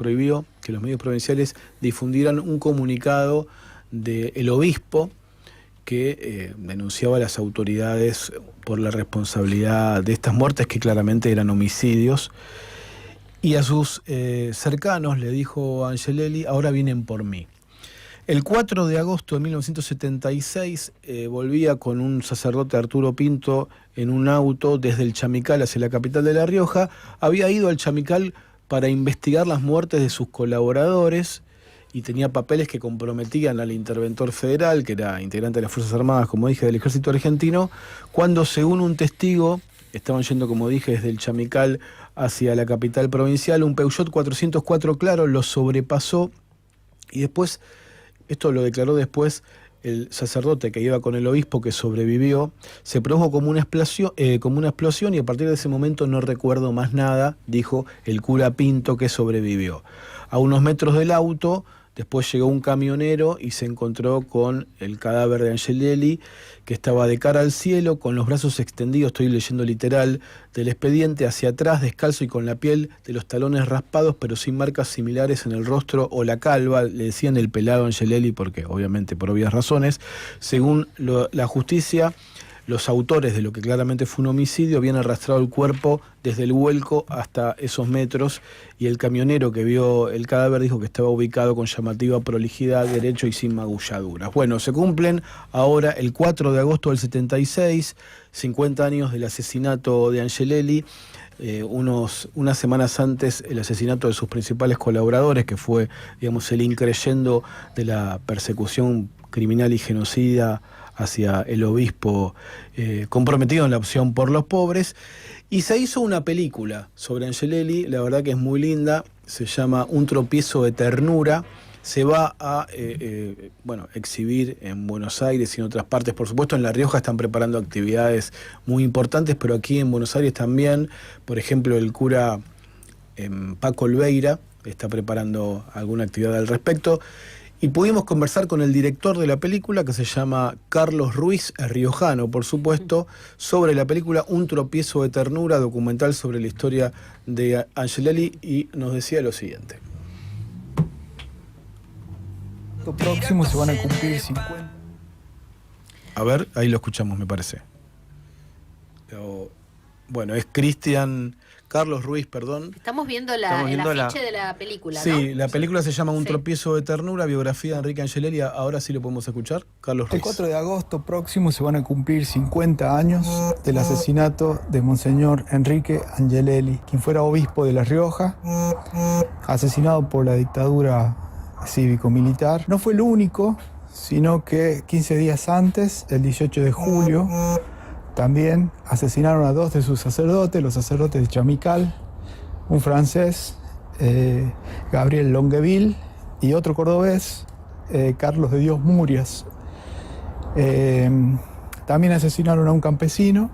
difundieran un comunicado del obispo que denunciaba a las autoridades por la responsabilidad de estas muertes, que claramente eran homicidios. Y a sus cercanos le dijo Angelelli: ahora vienen por mí. El 4 de agosto de 1976 volvía con un sacerdote, Arturo Pinto, en un auto desde el Chamical hacia la capital de La Rioja. Había ido al Chamical para investigar las muertes de sus colaboradores y tenía papeles que comprometían al interventor federal, que era integrante de las Fuerzas Armadas, como dije, del ejército argentino, cuando, según un testigo, estaban yendo, como dije, desde el Chamical hacia la capital provincial, un Peugeot 404 claro los sobrepasó, y después, esto lo declaró después el sacerdote que iba con el obispo, que sobrevivió, se produjo como una explosión, y a partir de ese momento no recuerdo más nada, dijo el cura Pinto, que sobrevivió. A unos metros del auto, después llegó un camionero y se encontró con el cadáver de Angelelli, que estaba de cara al cielo, con los brazos extendidos, estoy leyendo literal del expediente, hacia atrás, descalzo y con la piel de los talones raspados, pero sin marcas similares en el rostro o la calva. Le decían el pelado Angelelli porque, obviamente, por obvias razones. Según la justicia, los autores de lo que claramente fue un homicidio habían arrastrado el cuerpo desde el vuelco hasta esos metros, y el camionero que vio el cadáver dijo que estaba ubicado con llamativa prolijidad, derecho y sin magulladuras. Bueno, se cumplen ahora, el 4 de agosto del 76, 50 años del asesinato de Angelelli, unas semanas antes el asesinato de sus principales colaboradores, que fue, digamos, el increyendo de la persecución criminal y genocida hacia el obispo comprometido en la opción por los pobres. Y se hizo una película sobre Angelelli, la verdad que es muy linda, se llama Un tropiezo de ternura, se va a exhibir en Buenos Aires y en otras partes. Por supuesto, en La Rioja están preparando actividades muy importantes, pero aquí en Buenos Aires también. Por ejemplo, el cura Paco Olveira está preparando alguna actividad al respecto. Y pudimos conversar con el director de la película, que se llama Carlos Ruiz, riojano, por supuesto, sobre la película Un tropiezo de ternura, documental sobre la historia de Angelelli, y nos decía lo siguiente. Próximo se van a cumplir 50. A ver, ahí lo escuchamos, me parece. Bueno, es Carlos Ruiz, perdón. Estamos viendo el afiche de la película, sí, ¿no? La película se llama Un tropiezo de ternura, biografía de Enrique Angelelli. Ahora sí lo podemos escuchar. Carlos Ruiz. El 4 de agosto próximo se van a cumplir 50 años del asesinato de Monseñor Enrique Angelelli, quien fuera obispo de La Rioja, asesinado por la dictadura cívico-militar. No fue el único, sino que 15 días antes, el 18 de julio, también asesinaron a 2 de sus sacerdotes, los sacerdotes de Chamical, un francés, Gabriel Longueville, y otro cordobés, Carlos de Dios Murias. También asesinaron a un campesino,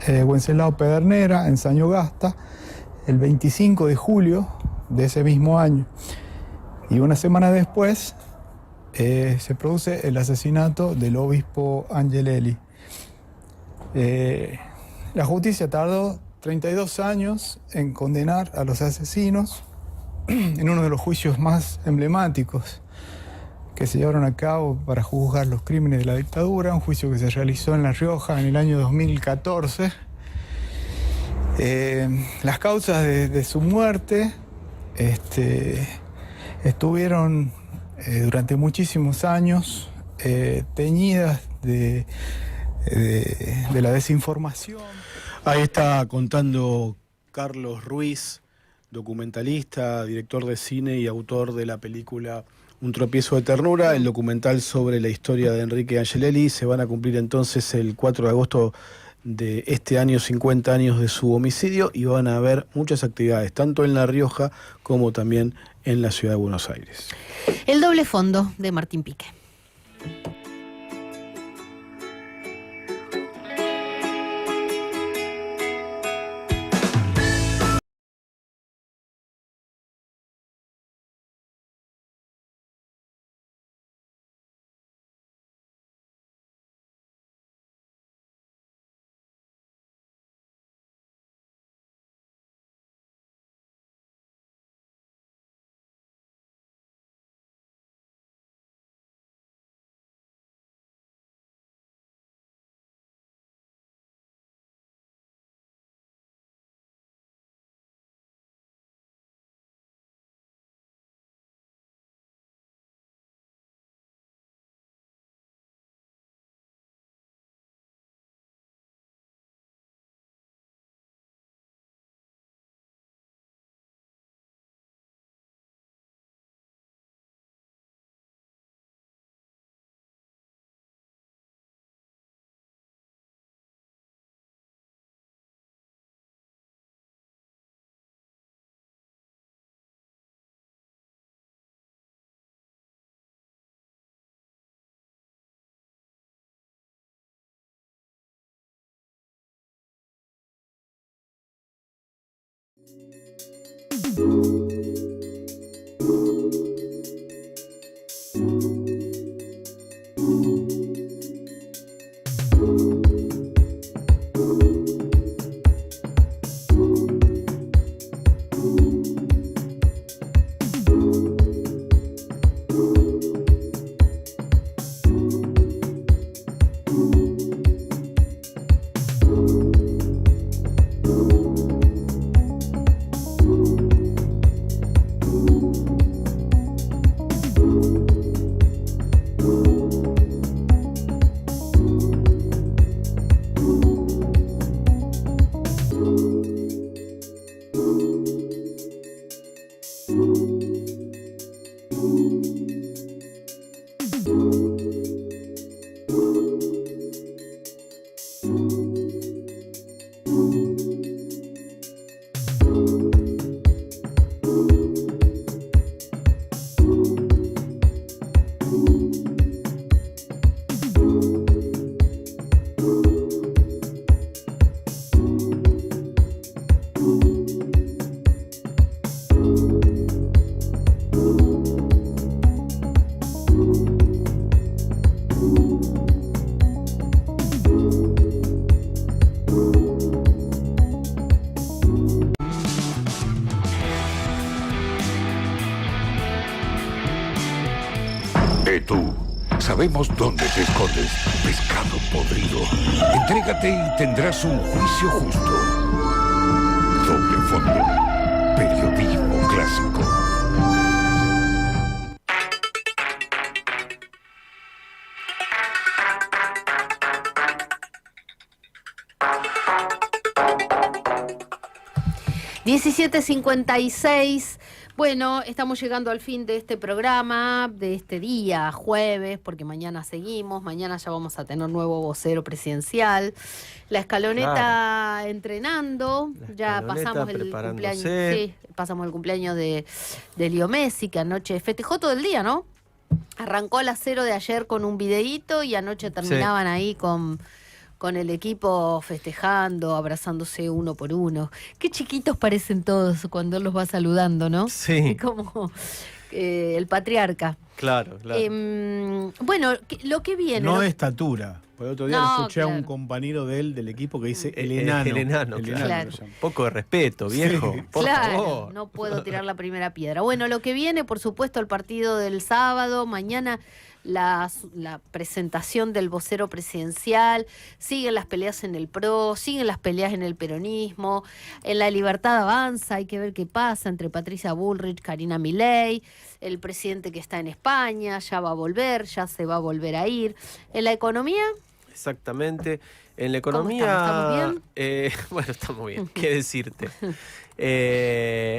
Wenceslao Pedernera, en Sañogasta, el 25 de julio de ese mismo año. Y una semana después se produce el asesinato del obispo Angelelli. La justicia tardó 32 años en condenar a los asesinos en uno de los juicios más emblemáticos que se llevaron a cabo para juzgar los crímenes de la dictadura, un juicio que se realizó en La Rioja en el año 2014. Las causas de su muerte estuvieron durante muchísimos años teñidas de la desinformación. Ahí está contando Carlos Ruiz, documentalista, director de cine y autor de la película Un tropiezo de ternura, el documental sobre la historia de Enrique Angelelli. Se van a cumplir entonces el 4 de agosto de este año 50 años de su homicidio, y van a haber muchas actividades, tanto en La Rioja como también en la ciudad de Buenos Aires. El doble fondo de Martín Pique. sabemos dónde te escondes. Pescado podrido. Entrégate y tendrás un juicio justo. Doble Fondo. Periodismo clásico. ...17:56... Bueno, estamos llegando al fin de este programa, de este día, jueves, porque mañana seguimos, mañana ya vamos a tener nuevo vocero presidencial. La escaloneta entrenando, ya pasamos el cumpleaños, sí, pasamos el cumpleaños de Leo Messi, que anoche festejó todo el día, ¿no? Arrancó a las 0 de ayer con un videíto y anoche terminaban ahí con el equipo festejando, abrazándose uno por uno. Qué chiquitos parecen todos cuando él los va saludando, ¿no? Sí. Como el patriarca. Claro. Bueno, lo que viene... No de estatura. Por otro día escuché a un compañero de él, del equipo, que dice el enano. El enano, claro. Un poco de respeto, viejo. Sí. Por favor. No puedo tirar la primera piedra. Bueno, lo que viene, por supuesto, el partido del sábado. Mañana la presentación del vocero presidencial. Siguen las peleas en el PRO, siguen las peleas en el peronismo. En La Libertad Avanza hay que ver qué pasa entre Patricia Bullrich, Karina Milei, el presidente que está en España, ya va a volver, ya se va a volver a ir. En la economía... Exactamente. En la economía... ¿Estamos bien? Bueno, estamos bien. ¿Qué decirte?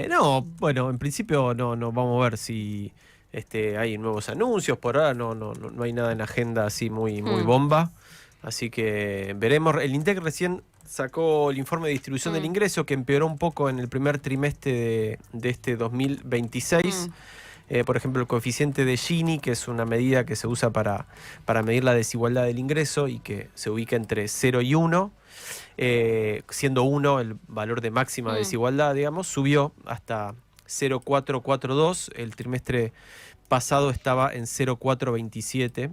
No, bueno, en principio no vamos a ver si hay nuevos anuncios. Por ahora no hay nada en la agenda así muy bomba. Así que veremos. El INDEC recién sacó el informe de distribución del ingreso, que empeoró un poco en el primer trimestre de este 2026. Por ejemplo, el coeficiente de Gini, que es una medida que se usa para medir la desigualdad del ingreso y que se ubica entre 0 y 1, siendo 1 el valor de máxima desigualdad, digamos, subió hasta 0,442. El trimestre pasado estaba en 0,427.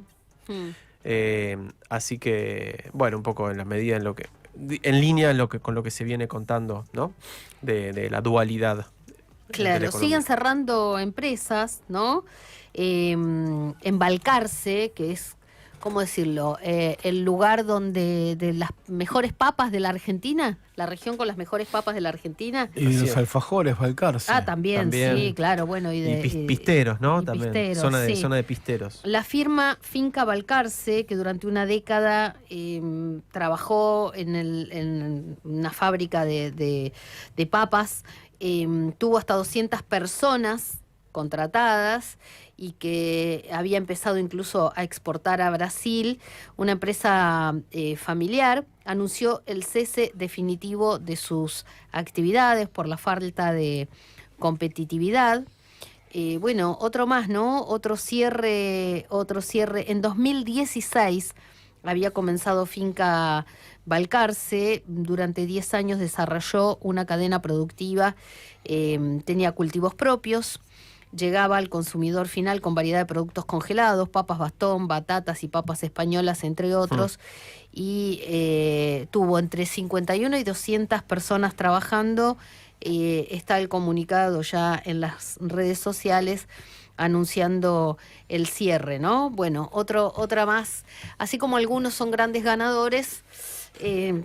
Así que, bueno, un poco en la medida en línea con lo que se viene contando, ¿no? De la dualidad. Claro, siguen cerrando empresas, ¿no? Embalcarse, que es, ¿cómo decirlo? El lugar donde de las mejores papas de la Argentina, la región con las mejores papas de la Argentina. Y de los alfajores, Balcarce. También, sí, claro, bueno. Y pisteros, ¿no? Y también, pisteros, zona de pisteros. La firma Finca Balcarce, que durante una década trabajó en una fábrica de papas, tuvo hasta 200 personas contratadas y que había empezado incluso a exportar a Brasil. Una empresa familiar anunció el cese definitivo de sus actividades por la falta de competitividad. Bueno, otro más, ¿no? Otro cierre. En 2016 había comenzado Finca Balcarce. Durante 10 años desarrolló una cadena productiva, tenía cultivos propios, llegaba al consumidor final con variedad de productos congelados, papas bastón, batatas y papas españolas, entre otros, y tuvo entre 51 y 200 personas trabajando. Está el comunicado ya en las redes sociales anunciando el cierre, ¿no? Bueno, otra más. Así como algunos son grandes ganadores,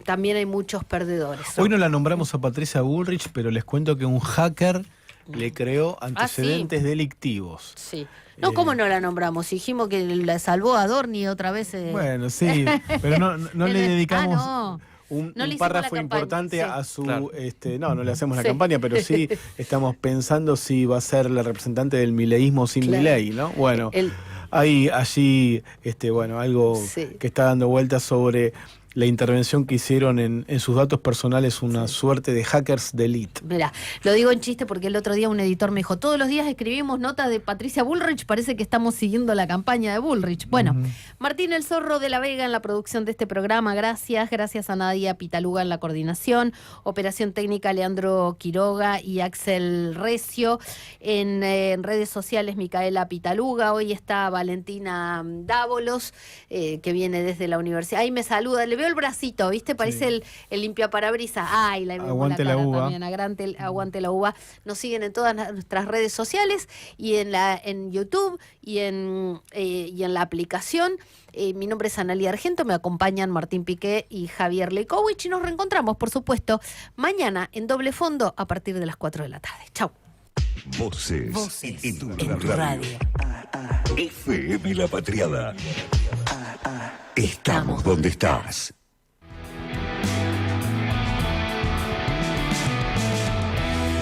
también hay muchos perdedores. Hoy no la nombramos a Patricia Bullrich, pero les cuento que un hacker le creó antecedentes delictivos. Sí. No, ¿cómo no la nombramos? Dijimos que la salvó a Dorni otra vez. Bueno, sí, pero no le dedicamos... Un párrafo importante a su... Claro. No le hacemos la campaña, pero sí estamos pensando si va a ser la representante del mileísmo sin Milei, ¿no? Bueno, hay allí algo que está dando vueltas sobre la intervención que hicieron en sus datos personales, una suerte de hackers de élite. Mira, lo digo en chiste porque el otro día un editor me dijo, todos los días escribimos notas de Patricia Bullrich, parece que estamos siguiendo la campaña de Bullrich. Bueno, Martín El Zorro de la Vega en la producción de este programa, gracias a Nadia Pitaluga en la coordinación, operación técnica Leandro Quiroga y Axel Recio, en redes sociales Micaela Pitaluga, hoy está Valentina Dávolos, que viene desde la universidad, ahí me saluda, le veo el bracito, ¿viste? Parece el limpiaparabrisas. Ay, la Aguante la cara uva. también. Aguante la uva. Nos siguen en todas nuestras redes sociales y en YouTube y en la aplicación. Mi nombre es Analía Argento, me acompañan Martín Piqué y Javier Leikowicz y nos reencontramos, por supuesto, mañana en Doble Fondo a partir de las 4 de la tarde. Chau. Voces, Voces en tu en tu radio. FM La Patriada. Estamos donde estás.